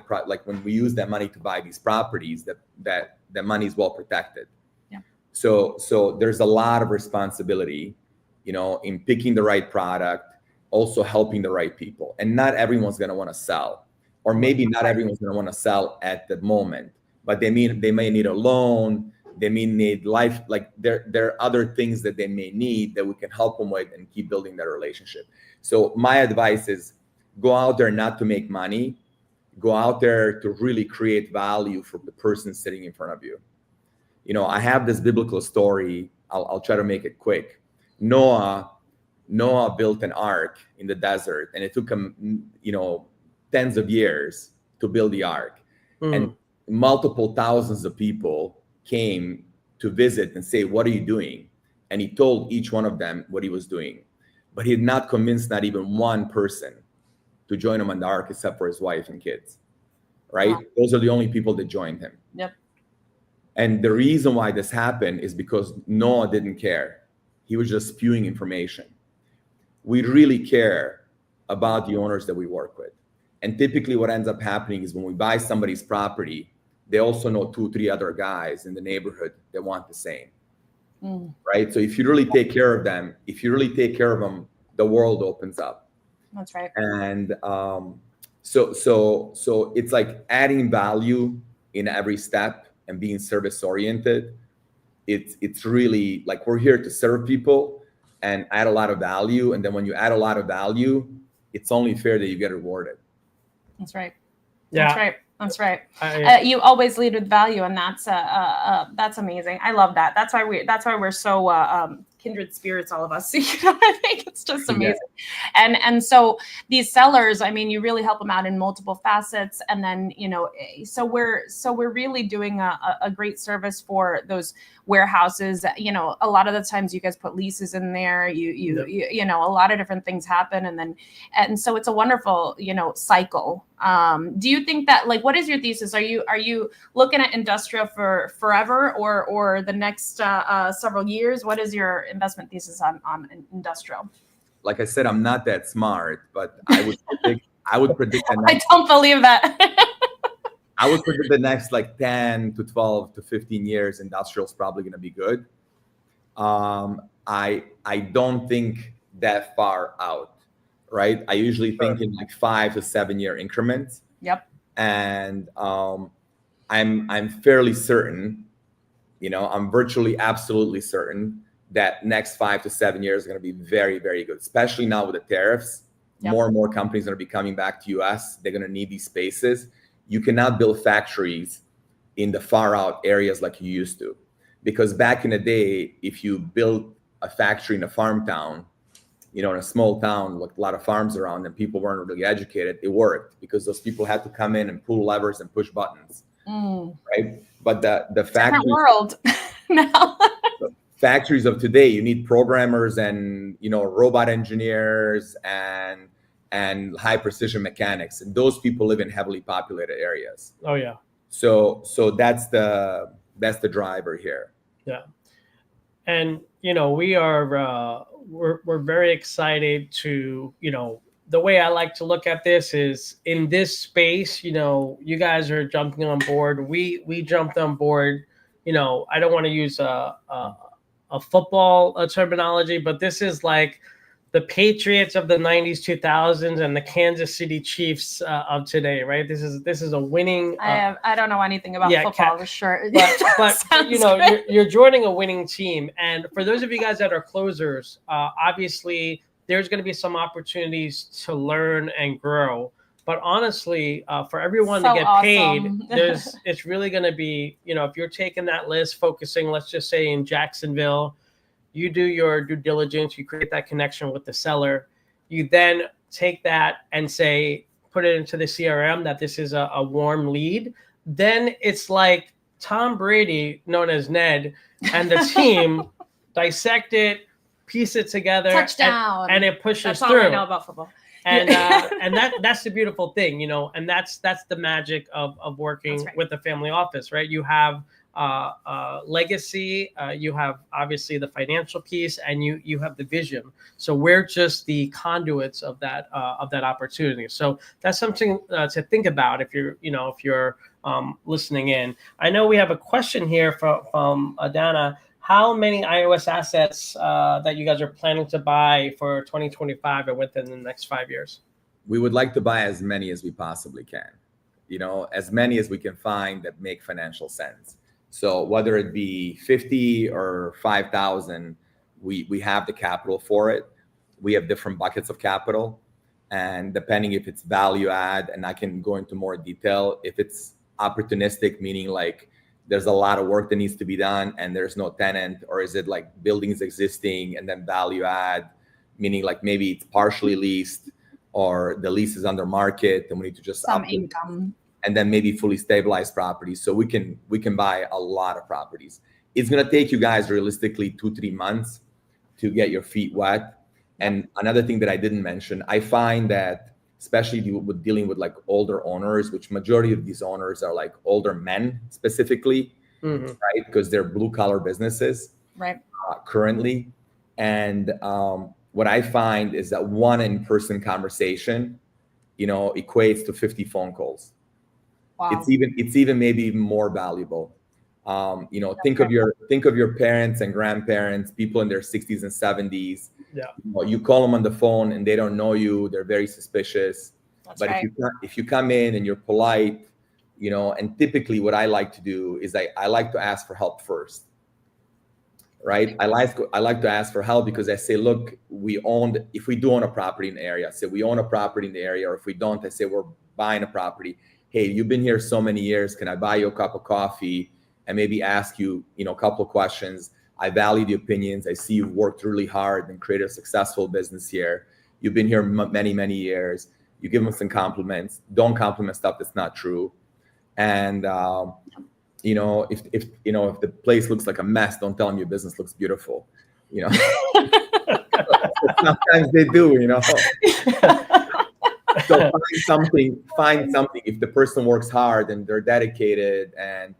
when we use that money to buy these properties, that money is well protected. Yeah. So there's a lot of responsibility, in picking the right product, also helping the right people. And not everyone's going to want to sell, or maybe not everyone's going to want to sell at the moment, but they may need a loan. They may need life, like there are other things that they may need that we can help them with and keep building that relationship. So my advice is go out there not to make money, go out there to really create value for the person sitting in front of you. You know, I have this biblical story. I'll try to make it quick. Noah built an ark in the desert, and it took him, you know, tens of years to build the ark. And multiple thousands of people came to visit and say, what are you doing? And he told each one of them what he was doing. But he had not convinced not even one person to join him on the ark except for his wife and kids, right? Wow. Those are the only people that joined him. Yep. And the reason why this happened is because Noah didn't care. He was just spewing information. We really care about the owners that we work with. And typically what ends up happening is when we buy somebody's property, they also know 2-3 other guys in the neighborhood that want the same, right? So if you really take care of them, the world opens up. That's right. And so it's like adding value in every step and being service oriented. It's really like we're here to serve people and add a lot of value. And then when you add a lot of value, it's only fair that you get rewarded. That's right. Yeah. That's right. That's right. You always lead with value, and that's amazing. I love that. That's why we're so kindred spirits, all of us. You know, I think it's just amazing. Yeah. And so these sellers, I mean, you really help them out in multiple facets, and then so we're really doing a great service for those warehouses. You know, a lot of the times you guys put leases in there. You know, a lot of different things happen, and so it's a wonderful cycle. Do you think that, like, what is your thesis? Are you looking at industrial for forever or the next several years? What is your investment thesis on industrial? Like I said, I'm not that smart, but I would predict I don't believe that. I would predict the next like 10 to 12 to 15 years, industrial is probably going to be good. I don't think that far out, right? I usually think in like 5 to 7 year increments. Yep. And I'm fairly certain, I'm virtually absolutely certain that next 5 to 7 years is going to be very, very good, especially now with the tariffs. Yep. More and more companies are going to be coming back to US. They're going to need these spaces. You cannot build factories in the far out areas like you used to, because back in the day, if you built a factory in a farm town, in a small town with a lot of farms around and people weren't really educated, it worked because those people had to come in and pull levers and push buttons, right? But the factory world now. Factories of today, you need programmers and robot engineers and high precision mechanics, and those people live in heavily populated areas. Oh yeah. So that's the driver here. Yeah, and we are we're very excited to the way I like to look at this is in this space. You guys are jumping on board. We jumped on board. I don't want to use a football terminology, but this is like the Patriots of the 90s, 2000s, and the Kansas City Chiefs of today, right? This is a winning. I don't know anything about football, for sure. But you're joining a winning team, and for those of you guys that are closers, obviously there's going to be some opportunities to learn and grow. But honestly, for everyone to get paid, it's really going to be, if you're taking that list, focusing, let's just say in Jacksonville, you do your due diligence, you create that connection with the seller. You then take that and put it into the CRM that this is a warm lead. Then it's like Tom Brady, known as Ned, and the team dissect it, piece it together, touchdown, and it pushes That's through. All I know about football. And that's the beautiful thing, and that's the magic of working with the family office, right? You have legacy, you have obviously the financial piece, and you have the vision. So we're just the conduits of that opportunity. So that's something to think about if you're listening in. I know we have a question here from Adana. how many iOS assets that you guys are planning to buy for 2025 and within the next 5 years? We would like to buy as many as we possibly can, as many as we can find that make financial sense. So whether it be 50 or 5,000, we have the capital for it. We have different buckets of capital, and depending if it's value add, and I can go into more detail, if it's opportunistic, meaning like there's a lot of work that needs to be done and there's no tenant, or is it like buildings existing and then value add, meaning like maybe it's partially leased or the lease is under market and we need to just Some income. and then maybe fully stabilized properties. So we can buy a lot of properties. It's gonna take you guys realistically 2-3 months to get your feet wet. And another thing that I didn't mention, I find that especially with dealing with like older owners, which majority of these owners are like older men specifically, right? Because they're blue collar businesses, right? Currently. And what I find is that one in-person conversation, equates to 50 phone calls. Wow. It's even maybe even more valuable. Think of your parents and grandparents, people in their 60s and 70s. Yeah. You call them on the phone and they don't know you. They're very suspicious. That's But right. if you come in and you're polite, and typically what I like to do is I like to ask for help first. Right. I like to ask for help because I say, look, if we do own a property in the area, I say we own a property in the area, or if we don't, I say we're buying a property. Hey, you've been here so many years. Can I buy you a cup of coffee and maybe ask you, a couple of questions? I value the opinions. I see you've worked really hard and created a successful business here. You've been here many, many years. You give them some compliments. Don't compliment stuff that's not true. And if the place looks like a mess, don't tell them your business looks beautiful. Sometimes they do. So find something. If the person works hard and they're dedicated, and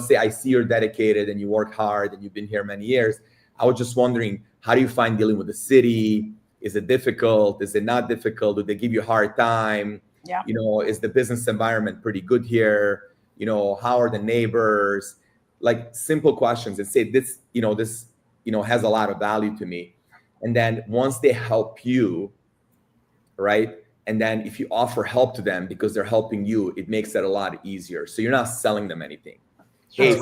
say I see you're dedicated and you work hard and you've been here many years. I was just wondering, how do you find dealing with the city? Is it difficult? Is it not difficult? Do they give you a hard time? Yeah. Is the business environment pretty good here? How are the neighbors? Like simple questions, and say this has a lot of value to me. And then once they help you, right? And then if you offer help to them because they're helping you, it makes it a lot easier. So you're not selling them anything. Hey,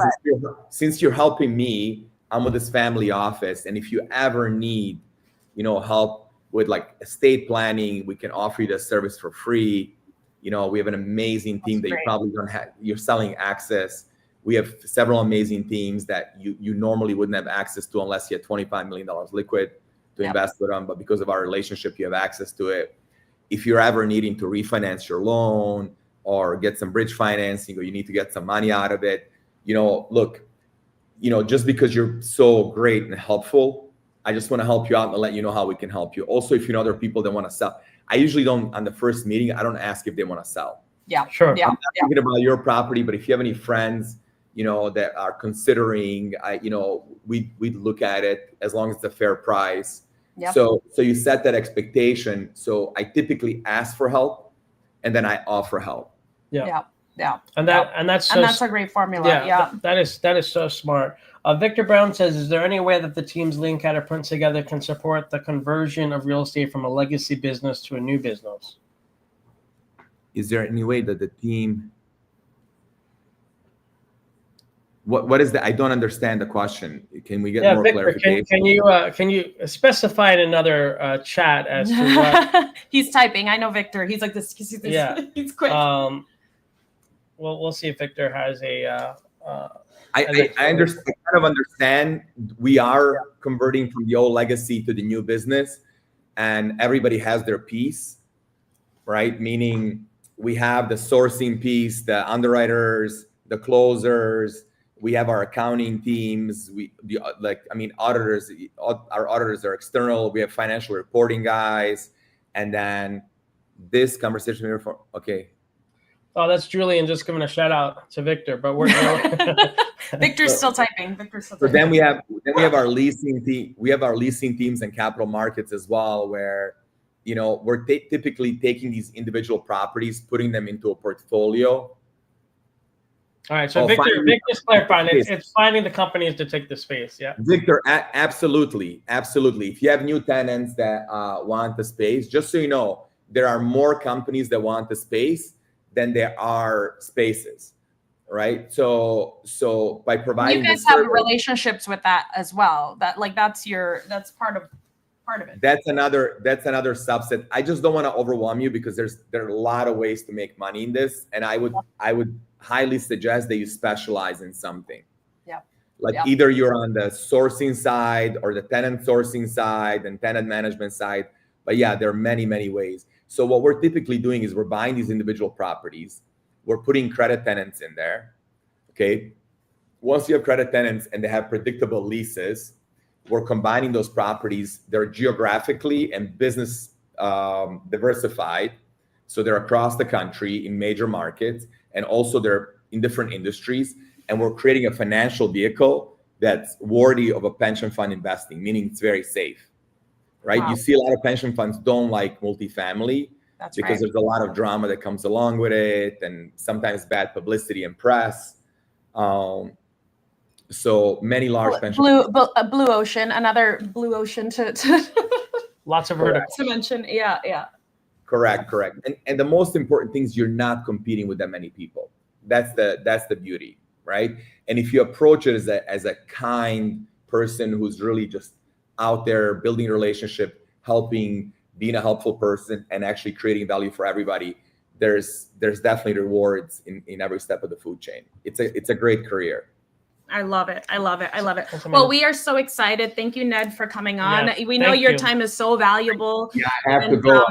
since you're helping me, I'm with this family office, and if you ever need, help with like estate planning, we can offer you the service for free. We have an amazing team that you probably don't have. You're selling access. We have several amazing teams that you normally wouldn't have access to unless you had $25 million liquid to invest with them. But because of our relationship, you have access to it. If you're ever needing to refinance your loan or get some bridge financing, or you need to get some money out of it, look, just because you're so great and helpful, I just want to help you out and let you know how we can help you. Also, if you know other people that want to sell, I usually don't, on the first meeting, I don't ask if they want to sell. Yeah, sure. Yeah. I'm not thinking about your property, but if you have any friends, that are considering, we'd look at it as long as it's a fair price. Yep. So you set that expectation. So I typically ask for help, and then I offer help. Yeah. And that's a great formula. Yeah. That is so smart. Victor Brown says, is there any way that the teams Lee and Kat have put together can support the conversion of real estate from a legacy business to a new business? Is there any way that the team? What is that? I don't understand the question. Can we get more Victor, clarification? Can you specify in another chat as to what? He's typing. I know Victor. He's like this. Yeah. He's quick. We'll see if Victor has a. I understand. I kind of understand. We are converting from the old legacy to the new business, and everybody has their piece, right? Meaning we have the sourcing piece, the underwriters, the closers. We have our accounting teams. Auditors. Our auditors are external. We have financial reporting guys, and then this conversation here for okay. Oh, that's Julian just giving a shout out to Victor, but we're Victor's still typing. So then we have our leasing team. We have our leasing teams and capital markets as well, where we're typically taking these individual properties, putting them into a portfolio, All right. So Oh, Victor's clarifying. It's finding the companies to take the space. Yeah. Victor, absolutely. If you have new tenants that want the space, just so you know, there are more companies that want the space than there are spaces, right? So by providing you guys the have service, relationships with that as well. That's part of it. that's another subset. I just don't want to overwhelm you because there are a lot of ways to make money in this, and I would highly suggest that you specialize in something. Yeah. Like either you're on the sourcing side or the tenant sourcing side and tenant management side. But yeah, there are many, many ways. So what we're typically doing is we're buying these individual properties. We're putting credit tenants in there. Okay. Once you have credit tenants and they have predictable leases, we're combining those properties. They're geographically and business diversified. So they're across the country in major markets, and also they're in different industries. And we're creating a financial vehicle that's worthy of a pension fund investing, meaning it's very safe, right? Wow. You see a lot of pension funds don't like multifamily because there's a lot of drama that comes along with it, and sometimes bad publicity and press. So many large pension blue ocean, another blue ocean to Lots of verticals to mention. Yeah. Correct. And the most important thing is you're not competing with that many people. That's the beauty, right? And if you approach it as a kind person who's really just out there building a relationship, helping, being a helpful person, and actually creating value for everybody, there's definitely rewards in every step of the food chain. It's a great career. I love it. Well, we are so excited. Thank you, Ned, for coming on. Yeah, we know your time is so valuable. Yeah, I have to go.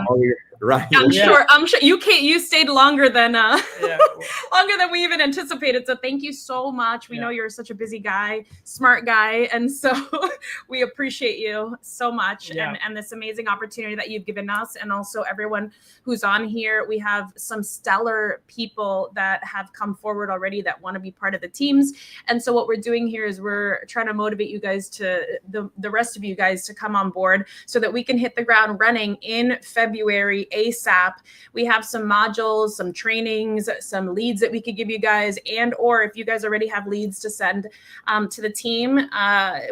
Right. I'm sure you stayed longer than longer than we even anticipated. So thank you so much. We know you're such a busy guy, smart guy, and so we appreciate you so much and this amazing opportunity that you've given us, and also everyone who's on here. We have some stellar people that have come forward already that want to be part of the teams, and so what we're doing here is we're trying to motivate you guys to the rest of you guys to come on board so that we can hit the ground running in February ASAP. We have some modules, some trainings, some leads that we could give you guys, and or if you guys already have leads to send to the team,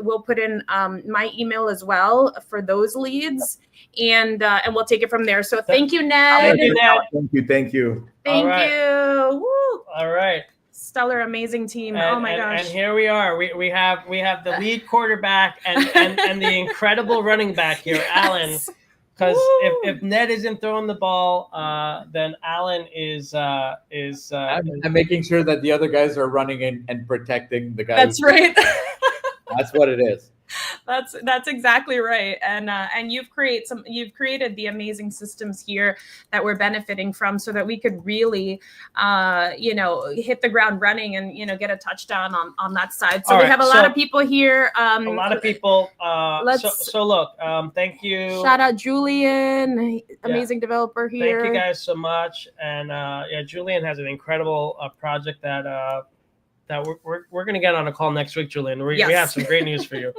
we'll put in my email as well for those leads, and we'll take it from there. So thank you, Ned. Thank you. Thank you. Woo. All right. Stellar, amazing team. Oh my gosh. And here we are. We have the lead quarterback and the incredible running back here, Alan. Because if Ned isn't throwing the ball, then Alan is. I'm making sure that the other guys are running and protecting the guys. That's right. That's what it is. That's exactly right. And you've created the amazing systems here that we're benefiting from, so that we could really hit the ground running and get a touchdown on that side. So we have a lot of people here. A lot of people. So look, thank you. Shout out Julian, amazing developer here. Thank you guys so much. And Julian has an incredible project that we're going to get on a call next week, Julian. We have some great news for you.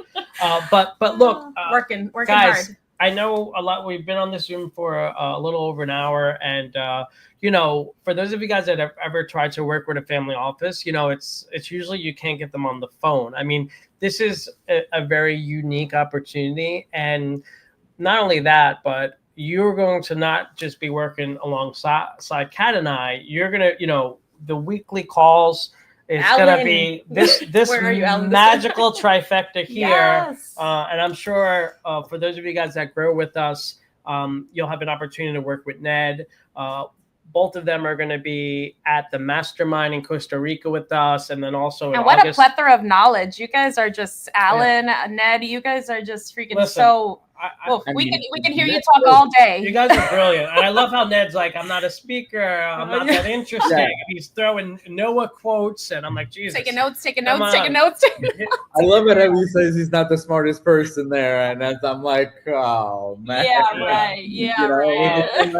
But look, working guys, hard. I know a lot. We've been on this Zoom for a little over an hour, and for those of you guys that have ever tried to work with a family office, it's usually you can't get them on the phone. I mean, this is a very unique opportunity, and not only that, but you're going to not just be working alongside Kat and I. You're gonna, the weekly calls. It's going to be this magical trifecta here. Yes. And I'm sure for those of you guys that grow with us, you'll have an opportunity to work with Ned. Both of them are going to be at the mastermind in Costa Rica with us. And then also in August. A plethora of knowledge. You guys are just, Alan, Ned, you guys are just freaking we can hear you talk all day. You guys are brilliant. And I love how Ned's like, I'm not a speaker. I'm not that interesting. Yeah. He's throwing Noah quotes. And I'm like, Jesus. Taking notes. I love it how he says he's not the smartest person there. And I'm like, oh, man. Yeah, right. Yeah, right.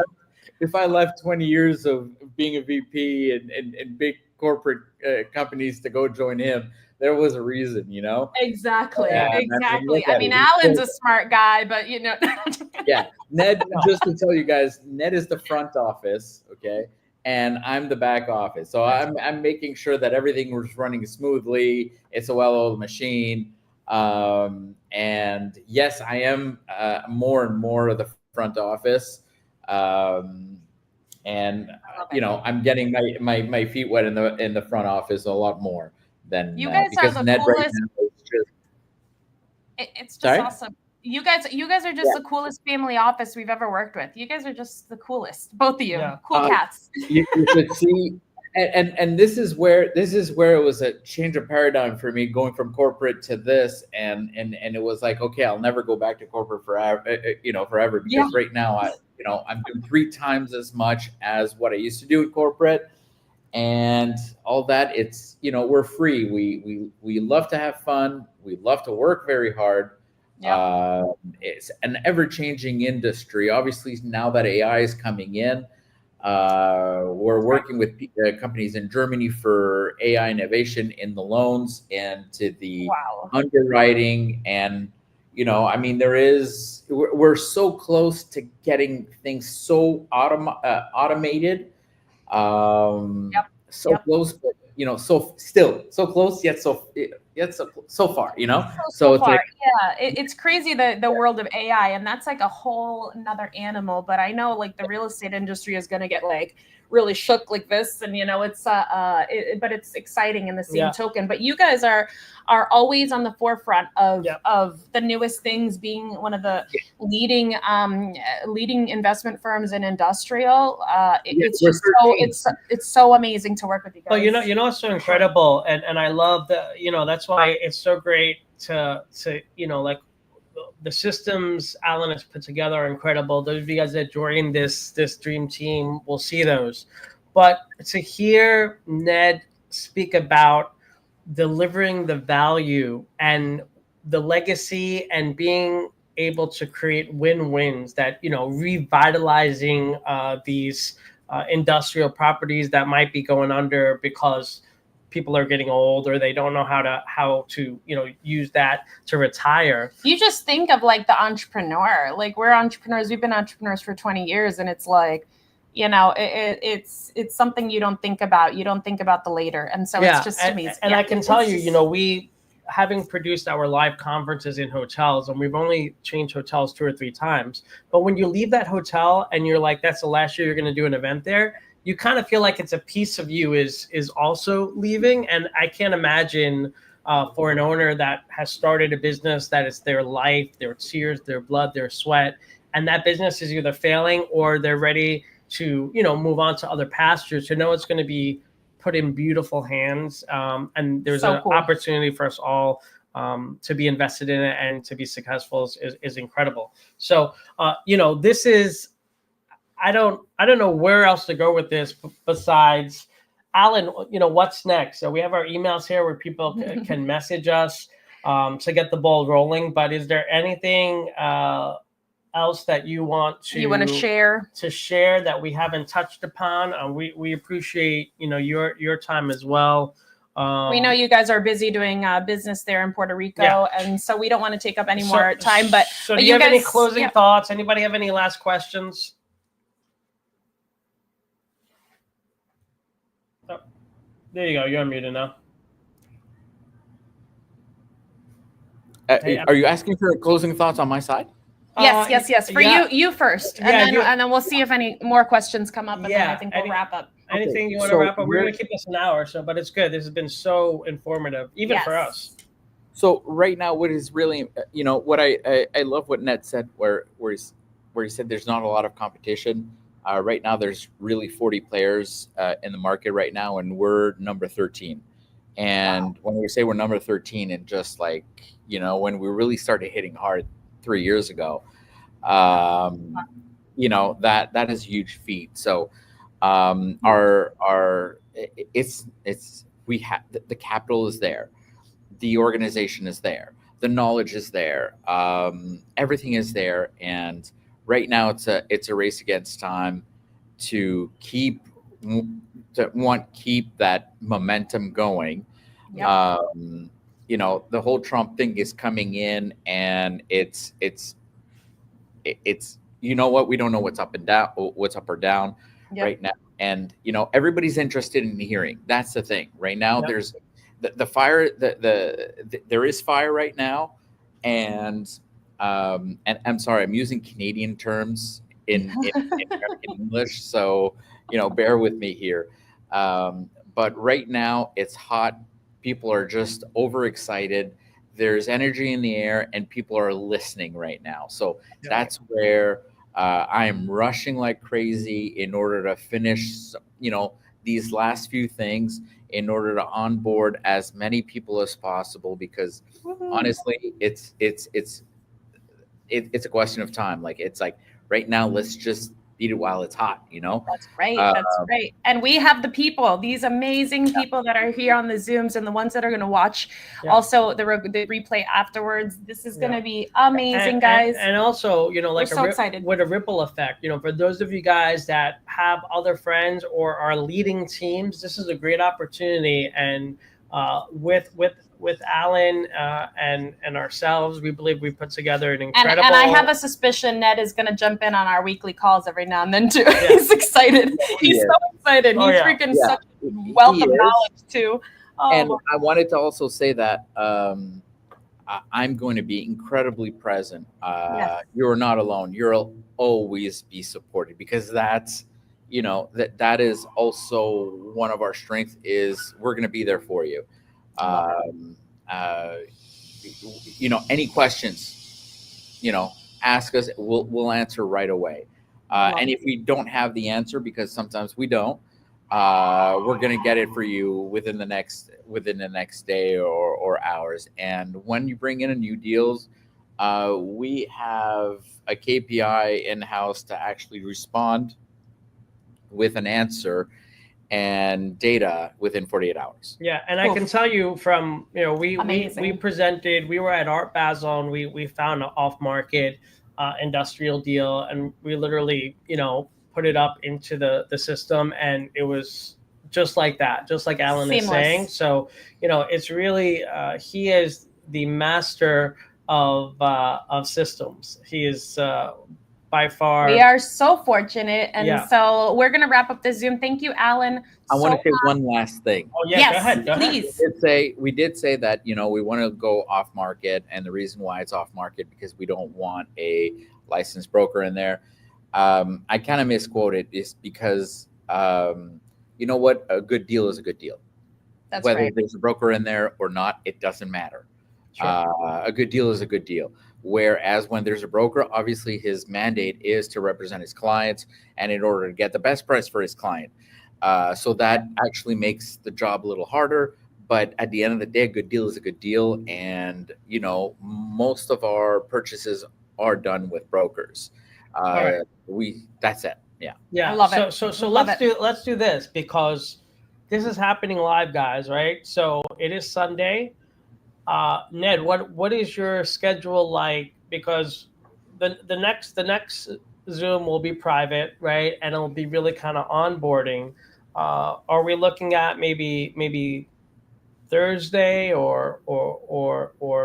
If I left 20 years of being a VP and big corporate companies to go join him, there was a reason, Exactly. I mean, Alan's a smart guy, but Yeah. Ned, just to tell you guys, Ned is the front office, okay? and I'm the back office. So I'm making sure that everything was running smoothly. It's a well-oiled machine. And yes, I am more and more of the front office. And I'm getting my feet wet in the front office a lot more than You guys are because the Ned right coolest. now is just It's just sorry? awesome. You guys are just the coolest family office we've ever worked with. You guys are just the coolest, both of you. Yeah. Cool cats. You should see, and this is where it was a change of paradigm for me, going from corporate to this, and it was like, okay, I'll never go back to corporate forever, forever, because right now I'm doing 3 times as much as what I used to do in corporate, and all that. It's we're free. We love to have fun. We love to work very hard. It's an ever-changing industry. Obviously, now that AI is coming in, we're working with companies in Germany for AI innovation in the loans and to the underwriting. And, we're so close to getting things so automated. Close, but so close yet so far. So it's far, like, it's crazy the world of AI, and that's like a whole another animal. But I know like the real estate industry is going to get like really shook like this, and it's but it's exciting in the same token. But you guys are always on the forefront of the newest things, being one of the leading investment firms in industrial. It's just it's so amazing to work with you guys. Well, it's so incredible, and I love that. That's why it's so great to like the systems Alan has put together are incredible. Those of you guys that join this dream team will see those. But to hear Ned speak about delivering the value and the legacy and being able to create win-wins, that revitalizing these industrial properties that might be going under because people are getting old or they don't know how to use that to retire. You just think of like the entrepreneur. Like, we're entrepreneurs. We've been entrepreneurs for 20 years, and it's like, it's something you don't think about. You don't think about the later, and so it's just amazing. And I can tell you, we, having produced our live conferences in hotels, and we've only changed hotels 2 or 3 times, but when you leave that hotel and you're like, that's the last year you're going to do an event there, you kind of feel like it's a piece of you is also leaving. And I can't imagine for an owner that has started a business that is their life, their tears, their blood, their sweat, and that business is either failing or they're ready to move on to other pastures, to know it's going to be put in beautiful hands, and there's an opportunity for us all to be invested in it and to be successful is incredible. So this is, I don't know where else to go with this besides, Alan, what's next? So we have our emails here where people can message us to get the ball rolling. But is there anything else that you want to share that we haven't touched upon? We appreciate your time as well. We know you guys are busy doing business there in Puerto Rico, and so we don't want to take up any more time. But do you have any closing thoughts? Anybody have any last questions? Oh, there you go. You're unmuted now. Are you asking for closing thoughts on my side? Yes. For you first, and then we'll see if any more questions come up, and then I think we'll wrap up. Anything you want to wrap up? We're going to keep this an hour, but it's good. This has been so informative, even for us. So right now, what is really, what I love what Ned said, where he said there's not a lot of competition. Right now, there's really 40 players in the market right now, and we're number 13. And when we say we're number 13, and just like, when we really started hitting hard 3 years ago, that is a huge feat. So we have the capital is there, the organization is there, the knowledge is there, everything is there, and right now it's a race against time to keep that momentum going. The whole Trump thing is coming in, and it's we don't know what's up or down right now. and everybody's interested in hearing. That's the thing right now. Yep. There's the fire. There is fire right now, and I'm sorry, I'm using Canadian terms in English, so bear with me here. But right now it's hot. People are just overexcited. There's energy in the air, and people are listening right now. So that's where I am rushing like crazy in order to finish, these last few things in order to onboard as many people as possible. Because honestly, it's a question of time. Like it's like right now, let's just beat it while it's hot. That's right. That's right. And we have the people, these amazing people that are here on the Zooms, and the ones that are going to watch also the replay afterwards. This is going to be amazing, guys. And also, like we're so excited with a ripple effect. For those of you guys that have other friends or are leading teams, this is a great opportunity. And with Alan and ourselves, we believe we put together an incredible. And I have a suspicion Ned is going to jump in on our weekly calls every now and then too. Yeah. He's excited. He's so excited. He's freaking such wealth of knowledge too. And I wanted to also say that I'm going to be incredibly present. You're not alone. You'll always be supported, because that's that is also one of our strengths. Is we're going to be there for you. Any questions, ask us. We'll answer right away. And if we don't have the answer, because sometimes we don't, we're going to get it for you within the next day or hours. And when you bring in a new deals, we have a KPI in-house to actually respond with an answer and data within 48 hours. Yeah, and I can tell you from we presented. We were at Art Basel, and we found an off-market industrial deal, and we literally put it up into the system, and it was just like that, just like Alan is saying. So it's really he is the master of systems. He is. By far. We are so fortunate. And so we're going to wrap up the Zoom. Thank you, Alan. I want to say one last thing. Oh, yeah. Yes, go ahead. Please. We did say that, we want to go off market. And the reason why it's off market, because we don't want a licensed broker in there. I kind of misquoted is because, you know what? A good deal is a good deal. That's Whether right. there's a broker in there or not, it doesn't matter. Sure. A good deal is a good deal. Whereas when there's a broker, obviously his mandate is to represent his clients, and in order to get the best price for his client. So that actually makes the job a little harder. But at the end of the day, a good deal is a good deal. And, most of our purchases are done with brokers. That's it. Yeah. Yeah. I love it. So let's do this, because this is happening live, guys, right? So it is Sunday. Ned, what is your schedule like? Because the next Zoom will be private, right? And it'll be really kind of onboarding. Are we looking at maybe Thursday or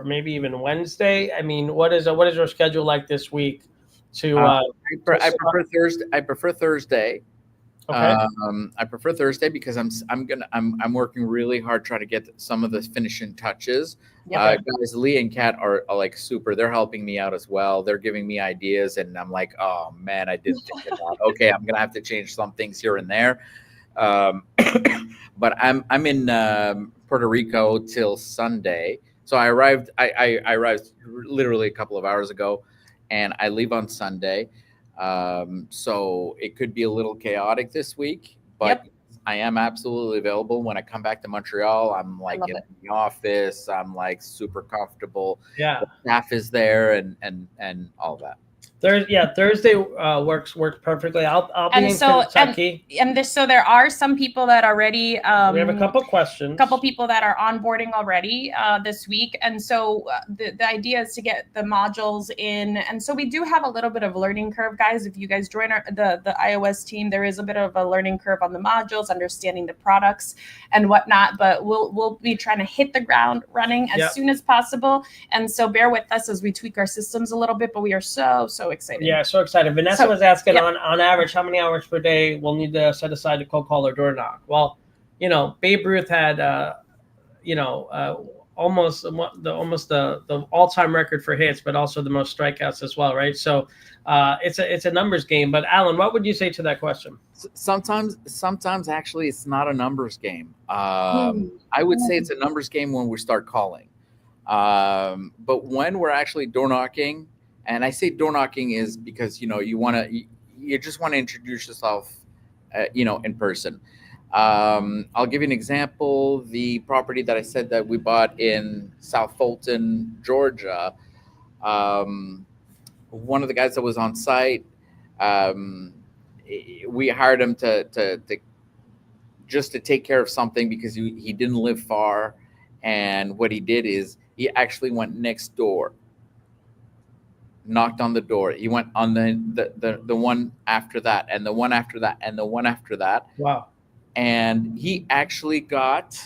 maybe even Wednesday? I mean, what is your schedule like this week? I prefer Thursday. I prefer Thursday. Okay. I prefer Thursday because I'm working really hard trying to get some of the finishing touches. Guys, Lee and Kat are like super. They're helping me out as well. They're giving me ideas, and I'm like, oh man, I didn't think about. Okay, I'm gonna have to change some things here and there. But I'm in Puerto Rico till Sunday. So I arrived. I arrived literally a couple of hours ago, and I leave on Sunday. So it could be a little chaotic this week, but I am absolutely available. When I come back to Montreal, I'm like in the office. I'm like super comfortable. Yeah. The staff is there and all that. Thursday works perfectly. I'll be in Kentucky. So there are some people that already. We have a couple questions. A couple people that are onboarding already this week, and so the idea is to get the modules in. And so we do have a little bit of a learning curve, guys. If you guys join the iOS team, there is a bit of a learning curve on the modules, understanding the products and whatnot. But we'll be trying to hit the ground running as soon as possible. And so bear with us as we tweak our systems a little bit. But we are so so excited. Yeah, so excited. Vanessa So, was asking yeah. on average how many hours per day we'll need to set aside to cold call or door knock. Well, Babe Ruth had almost the all-time record for hits, but also the most strikeouts as well, right? So it's a numbers game. But Alan, what would you say to that question? Sometimes actually it's not a numbers game. I would say it's a numbers game when we start calling. But when we're actually door knocking, and I say door knocking is because you just want to introduce yourself, in person. I'll give you an example. The property that I said that we bought in South Fulton, Georgia. One of the guys that was on site, we hired him to just to take care of something because he didn't live far, and what he did is he actually went next door, knocked on the door. He went on the one after that, and the one after that, and the one after that. Wow. And he actually got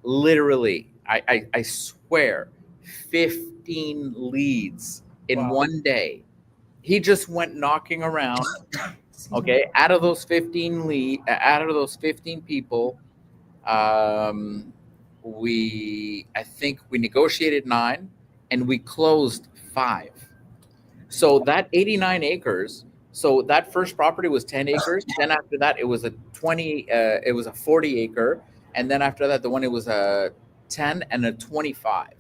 literally, I swear, 15 leads in one day. He just went knocking around. Okay, out of those 15 people, I think we negotiated 9 and we closed 5. So that 89 acres. So that first property was 10 acres. Then after that, it was a 40 acre. And then after that, the one, it was a 10 and a 25.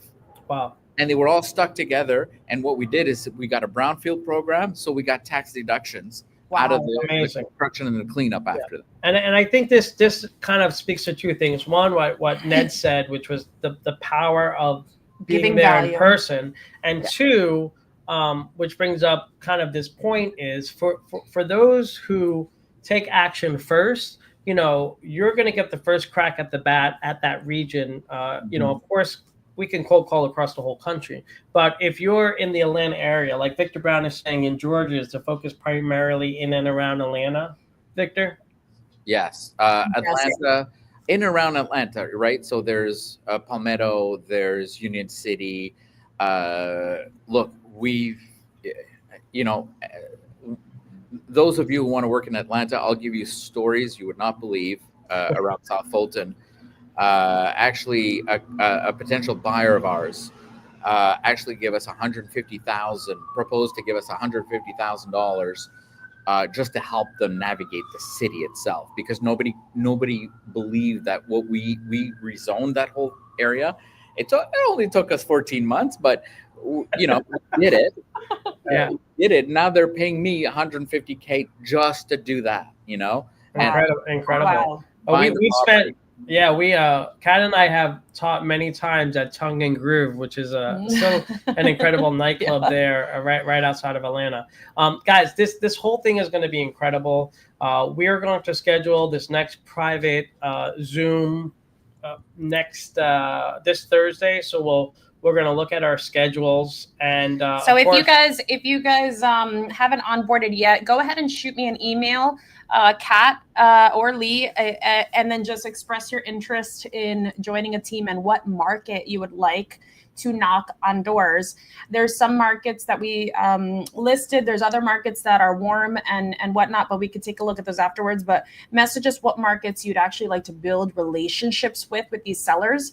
Wow. And they were all stuck together. And what we did is we got a brownfield program. So we got tax deductions out of the construction and the cleanup after that. And I think this kind of speaks to two things. One, what Ned said, which was the power of being Giving there value in person. And two, which brings up kind of this point is for those who take action first, you're going to get the first crack at the bat at that region. Of course, we can cold call across the whole country. But if you're in the Atlanta area, like Victor Brown is saying in Georgia, is to focus primarily in and around Atlanta, Victor? Yes. Atlanta, in and around Atlanta, right? So there's Palmetto, there's Union City. Look, those of you who want to work in Atlanta, I'll give you stories you would not believe around South Fulton. Actually, a potential buyer of ours actually gave us proposed to give us $150,000 just to help them navigate the city itself, because nobody believed that what we rezoned that whole area. It only took us 14 months, but we did it. Did it. Now they're paying me $150K just to do that. Incredible. We spent. Yeah, Kat and I have taught many times at Tongue and Groove, which is still an incredible nightclub there, right outside of Atlanta. Guys, this whole thing is going to be incredible. We are going to schedule this next private Zoom this Thursday, so we're going to look at our schedules. And so if you guys haven't onboarded yet, go ahead and shoot me an email, Kat or Lee, and then just express your interest in joining a team and what market you would like to knock on doors. There's some markets that we listed. There's other markets that are warm and whatnot, but we could take a look at those afterwards. But message us what markets you'd actually like to build relationships with these sellers,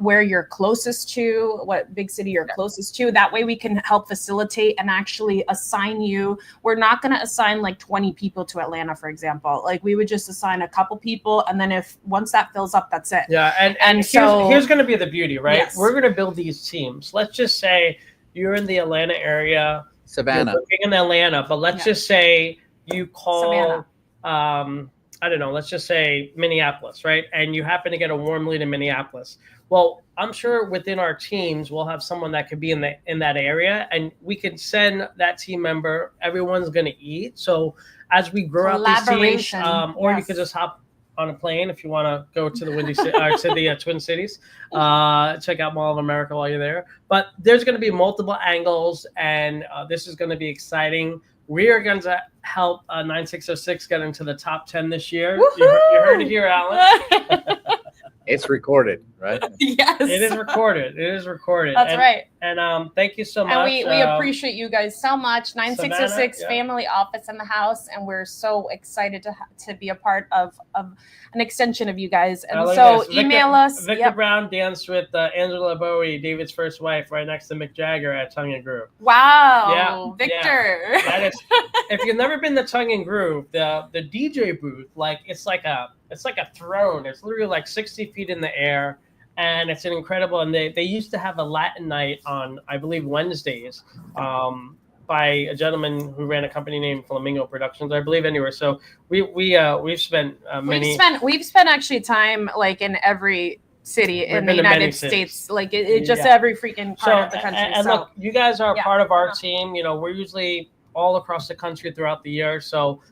where you're closest to, what big city you're closest to. That way we can help facilitate and actually assign you. We're not going to assign like 20 people to Atlanta, for example. Like we would just assign a couple people, and then once that fills up, that's it. Yeah, and so here's going to be the beauty, right? Yes. We're going to build these teams. Let's just say you're in the Atlanta area, Savannah, you're working in Atlanta, but let's just say you call, Savannah. I don't know, let's just say Minneapolis, right? And you happen to get a warm lead in Minneapolis. Well, I'm sure within our teams, we'll have someone that could be in that area, and we can send that team member. Everyone's going to eat. So as we grow up these teams, or you could just hop on a plane if you want to go to the Windy City, to the Twin Cities, check out Mall of America while you're there. But there's going to be multiple angles, and this is going to be exciting. We are going to help 9606 get into the top 10 this year. You heard it here, Alan. it's recorded, right? right? Yes. It is recorded. It is recorded. That's right. And thank you so much. And we appreciate you guys so much. 9606 Savannah, yeah. Family Office in the house, and we're so excited to be a part of an extension of you guys. And so email us. Victor Brown danced with Angela Bowie, David's first wife, right next to Mick Jagger at Tongue and Groove. Wow, Victor. Yeah. That is, if you've never been to Tongue and Groove, the DJ booth, like it's like a throne. It's literally like 60 feet in the air. And it's an incredible, and they used to have a Latin night on, I believe, Wednesdays, by a gentleman who ran a company named Flamingo Productions, I believe. Anyway, so we've spent we've spent actually time like in every city in the United States, like every freaking part of the country. And look, you guys are part of our team. You know, we're usually all across the country throughout the year, so.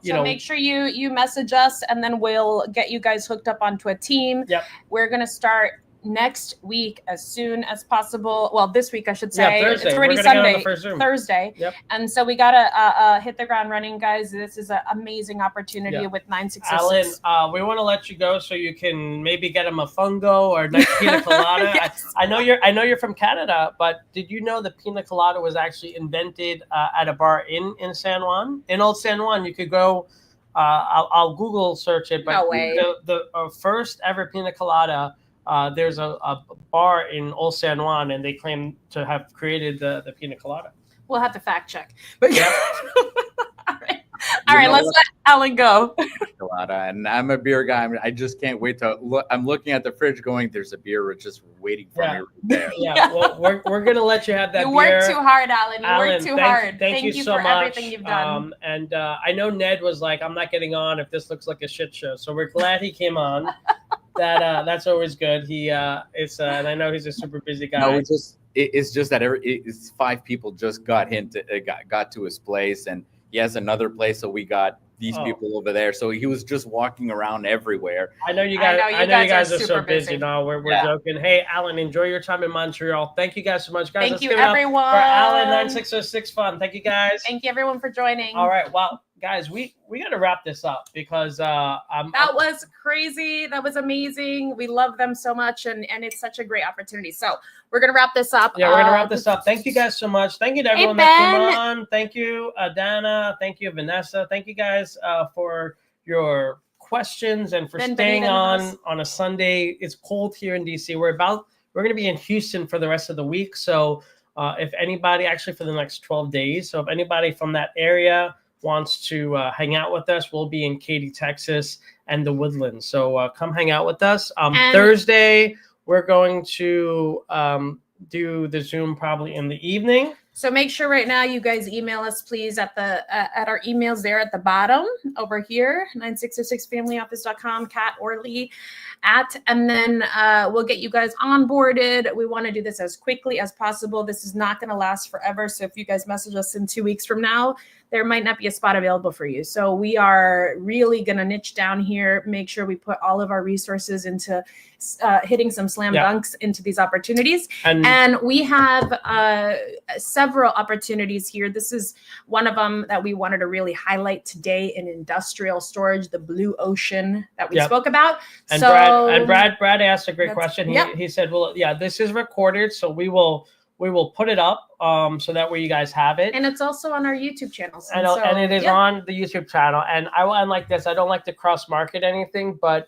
Make sure you message us, and then we'll get you guys hooked up onto a team. Yep. We're gonna start next week as soon as possible. Well, this week I should say. Yeah, Thursday. It's already Sunday. Thursday. Yep. And so we gotta hit the ground running, guys. This is an amazing opportunity with 9606. Alan, we want to let you go so you can maybe get him a fungo or nice pina colada. Yes. I know you're from Canada, but did you know the pina colada was actually invented at a bar in San Juan, in Old San Juan? You could go. I'll Google search it, but no way. The first ever pina colada. There's a bar in Old San Juan, and they claim to have created the pina colada. We'll have to fact check. But yeah. All right, let's let Alan go. And I'm a beer guy. I just can't wait to look. I'm looking at the fridge going, there's a beer just waiting for me right there. Yeah, well, we're going to let you have that beer. You worked too hard, Alan. You worked too hard. Thank you so for much. Everything you've done. And I know Ned was like, I'm not getting on if this looks like a shit show. So we're glad he came on. That's always good. He and I know he's a super busy guy. No, it's just that it's 5 people just got to his place, and he has another place, so we got these people over there. So he was just walking around everywhere. I know you guys. I know you guys are so busy now. We're joking. Hey, Alan, enjoy your time in Montreal. Thank you guys so much, guys. Thank you, everyone. For Alan 9606 Fun. Thank you, guys. Thank you, everyone, for joining. All right. Well, guys, we got to wrap this up because that was crazy. That was amazing. We love them so much, and it's such a great opportunity. So we're gonna wrap this up. Yeah, we're gonna wrap this up. Thank you guys so much. Thank you to everyone that came on. Thank you, Dana. Thank you, Vanessa. Thank you guys for your questions and for staying on a Sunday. It's cold here in DC. We're gonna be in Houston for the rest of the week. So if anybody, actually for the next 12 days, so if anybody from that area wants to hang out with us, we'll be in Katy, Texas, and the Woodlands. So come hang out with us. Thursday, we're going to do the Zoom probably in the evening. So make sure right now you guys email us, please, at our emails there at the bottom over here, 9606familyoffice.com, Kat or Lee and then we'll get you guys onboarded. We want to do this as quickly as possible. This is not going to last forever. So if you guys message us in 2 weeks from now, there might not be a spot available for you. So we are really going to niche down here, make sure we put all of our resources into hitting some slam dunks into these opportunities. And we have several opportunities here. This is one of them that we wanted to really highlight today in industrial storage, the blue ocean that we spoke about. And Brad asked a great question. He said, well, this is recorded, so we will put it up so that way you guys have it. And it's also on our YouTube channel. And it is on the YouTube channel. And I will end like this. I don't like to cross market anything, but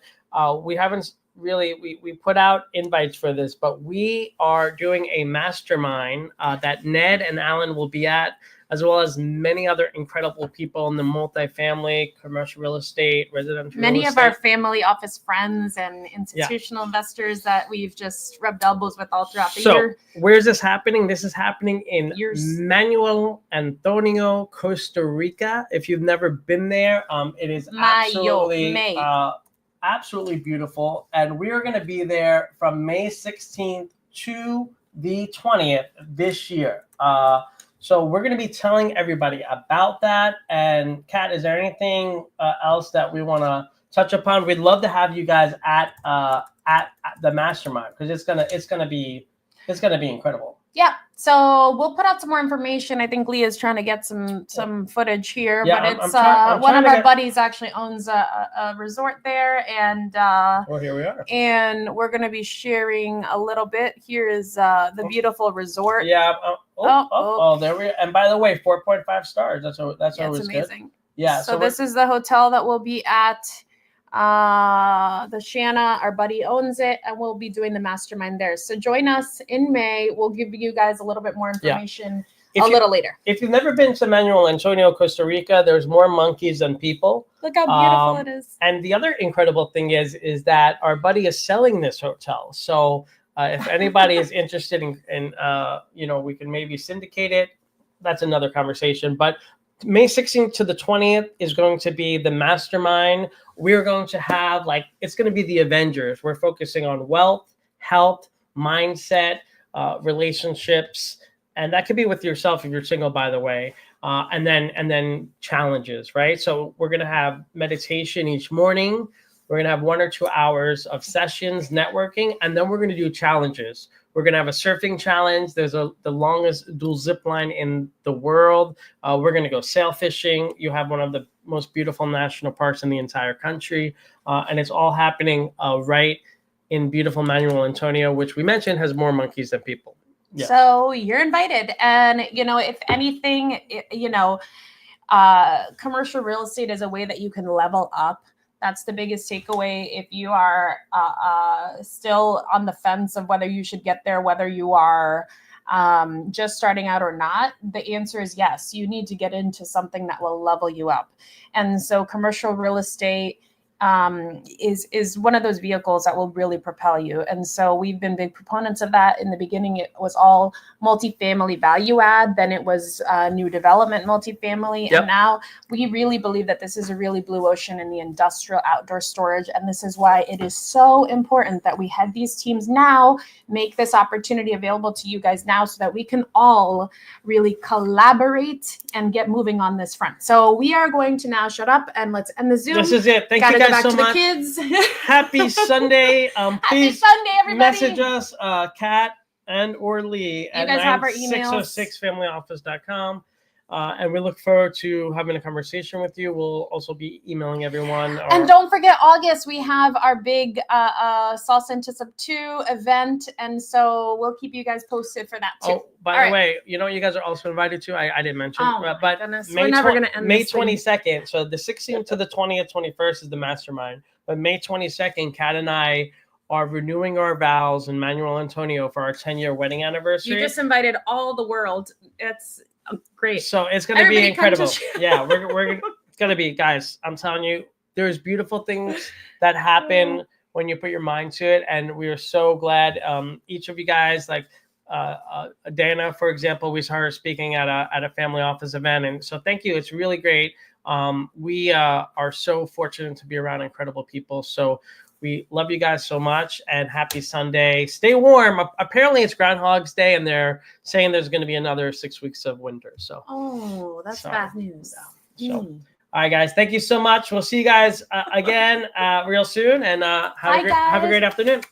we haven't really, we put out invites for this, but we are doing a mastermind that Ned and Alan will be at, as well as many other incredible people in the multifamily, commercial real estate, residential many real of our family office friends and institutional investors that we've just rubbed elbows with all throughout the year. Where's this happening? This is happening in Manuel Antonio, Costa Rica. If you've never been there, it is absolutely beautiful. And we are going to be there from May 16th to the 20th this year. So we're going to be telling everybody about that. And Kat, is there anything else that we want to touch upon? We'd love to have you guys at the mastermind because it's gonna be incredible. Yeah. So we'll put out some more information. I think Leah's trying to get some footage here, Yeah, but I'm it's trying one of to our get- buddies actually owns a resort there, and Well, here we are. and we're gonna be sharing a little bit. Here is the beautiful resort. Yeah. Oh. There we are. And by the way, 4.5 stars. That's It's always amazing. good. Yeah. So this is the hotel that we'll be at. The Shanna, our buddy, owns it, and we'll be doing the mastermind there. So join us in May. We'll give you guys a little bit more information little later. If you've never been to Manuel Antonio, Costa Rica, there's more monkeys than people. Look how beautiful it is. And the other incredible thing is that our buddy is selling this hotel. So if anybody is interested in we can maybe syndicate it. That's another conversation. But May 16th to the 20th is going to be the mastermind. We're going to have it's going to be the Avengers. We're focusing on wealth, health, mindset, relationships, and that could be with yourself if you're single, by the way. And then challenges, right? So we're going to have meditation each morning. We're going to have 1 or 2 hours of sessions, networking, and then we're going to do challenges. We're going to have a surfing challenge. There's the longest dual zip line in the world. We're going to go sail fishing. You have one of the most beautiful national parks in the entire country. And it's all happening right in beautiful Manuel Antonio, which we mentioned has more monkeys than people. Yeah. So you're invited. And, if anything, commercial real estate is a way that you can level up. That's the biggest takeaway. If you are still on the fence of whether you should get there, whether you are just starting out or not, the answer is yes. You need to get into something that will level you up. And so commercial real estate is one of those vehicles that will really propel you. And so we've been big proponents of that. In the beginning, it was all multifamily value add. Then it was new development multifamily. Yep. And now we really believe that this is a really blue ocean in the industrial outdoor storage. And this is why it is so important that we have these teams now make this opportunity available to you guys now so that we can all really collaborate and get moving on this front. So we are going to now shut up and let's end the Zoom. This is it. Thank you Gotta guys go back so to much. the kids. Happy Sunday. Happy Please Sunday, everybody. message us, Kat and or Lee at guys have our emails. 606familyoffice.com. And we look forward to having a conversation with you. We'll also be emailing everyone. And don't forget, August, we have our big Salsa into Sub 2 event. And so we'll keep you guys posted for that too. Oh, by the way, you guys are also invited to, I didn't mention, but goodness. May, We're never going to end May this thing. 22nd. So the 16th to the 20th, 21st is the mastermind. But May 22nd, Kat and I are renewing our vows in Manuel Antonio for our 10-year wedding anniversary. You just invited all the world. It's great. So it's going to be Everybody come to incredible. Yeah, we're it's going to be, guys, I'm telling you, there's beautiful things that happen when you put your mind to it. And we are so glad each of you guys, like Dana, for example, we saw her speaking at a family office event. And so thank you. It's really great. We are so fortunate to be around incredible people. So we love you guys so much, and happy Sunday. Stay warm. Apparently it's Groundhog's Day, and they're saying there's going to be another 6 weeks of winter. So, that's bad news. So, all right, guys. Thank you so much. We'll see you guys again real soon, and have a great afternoon.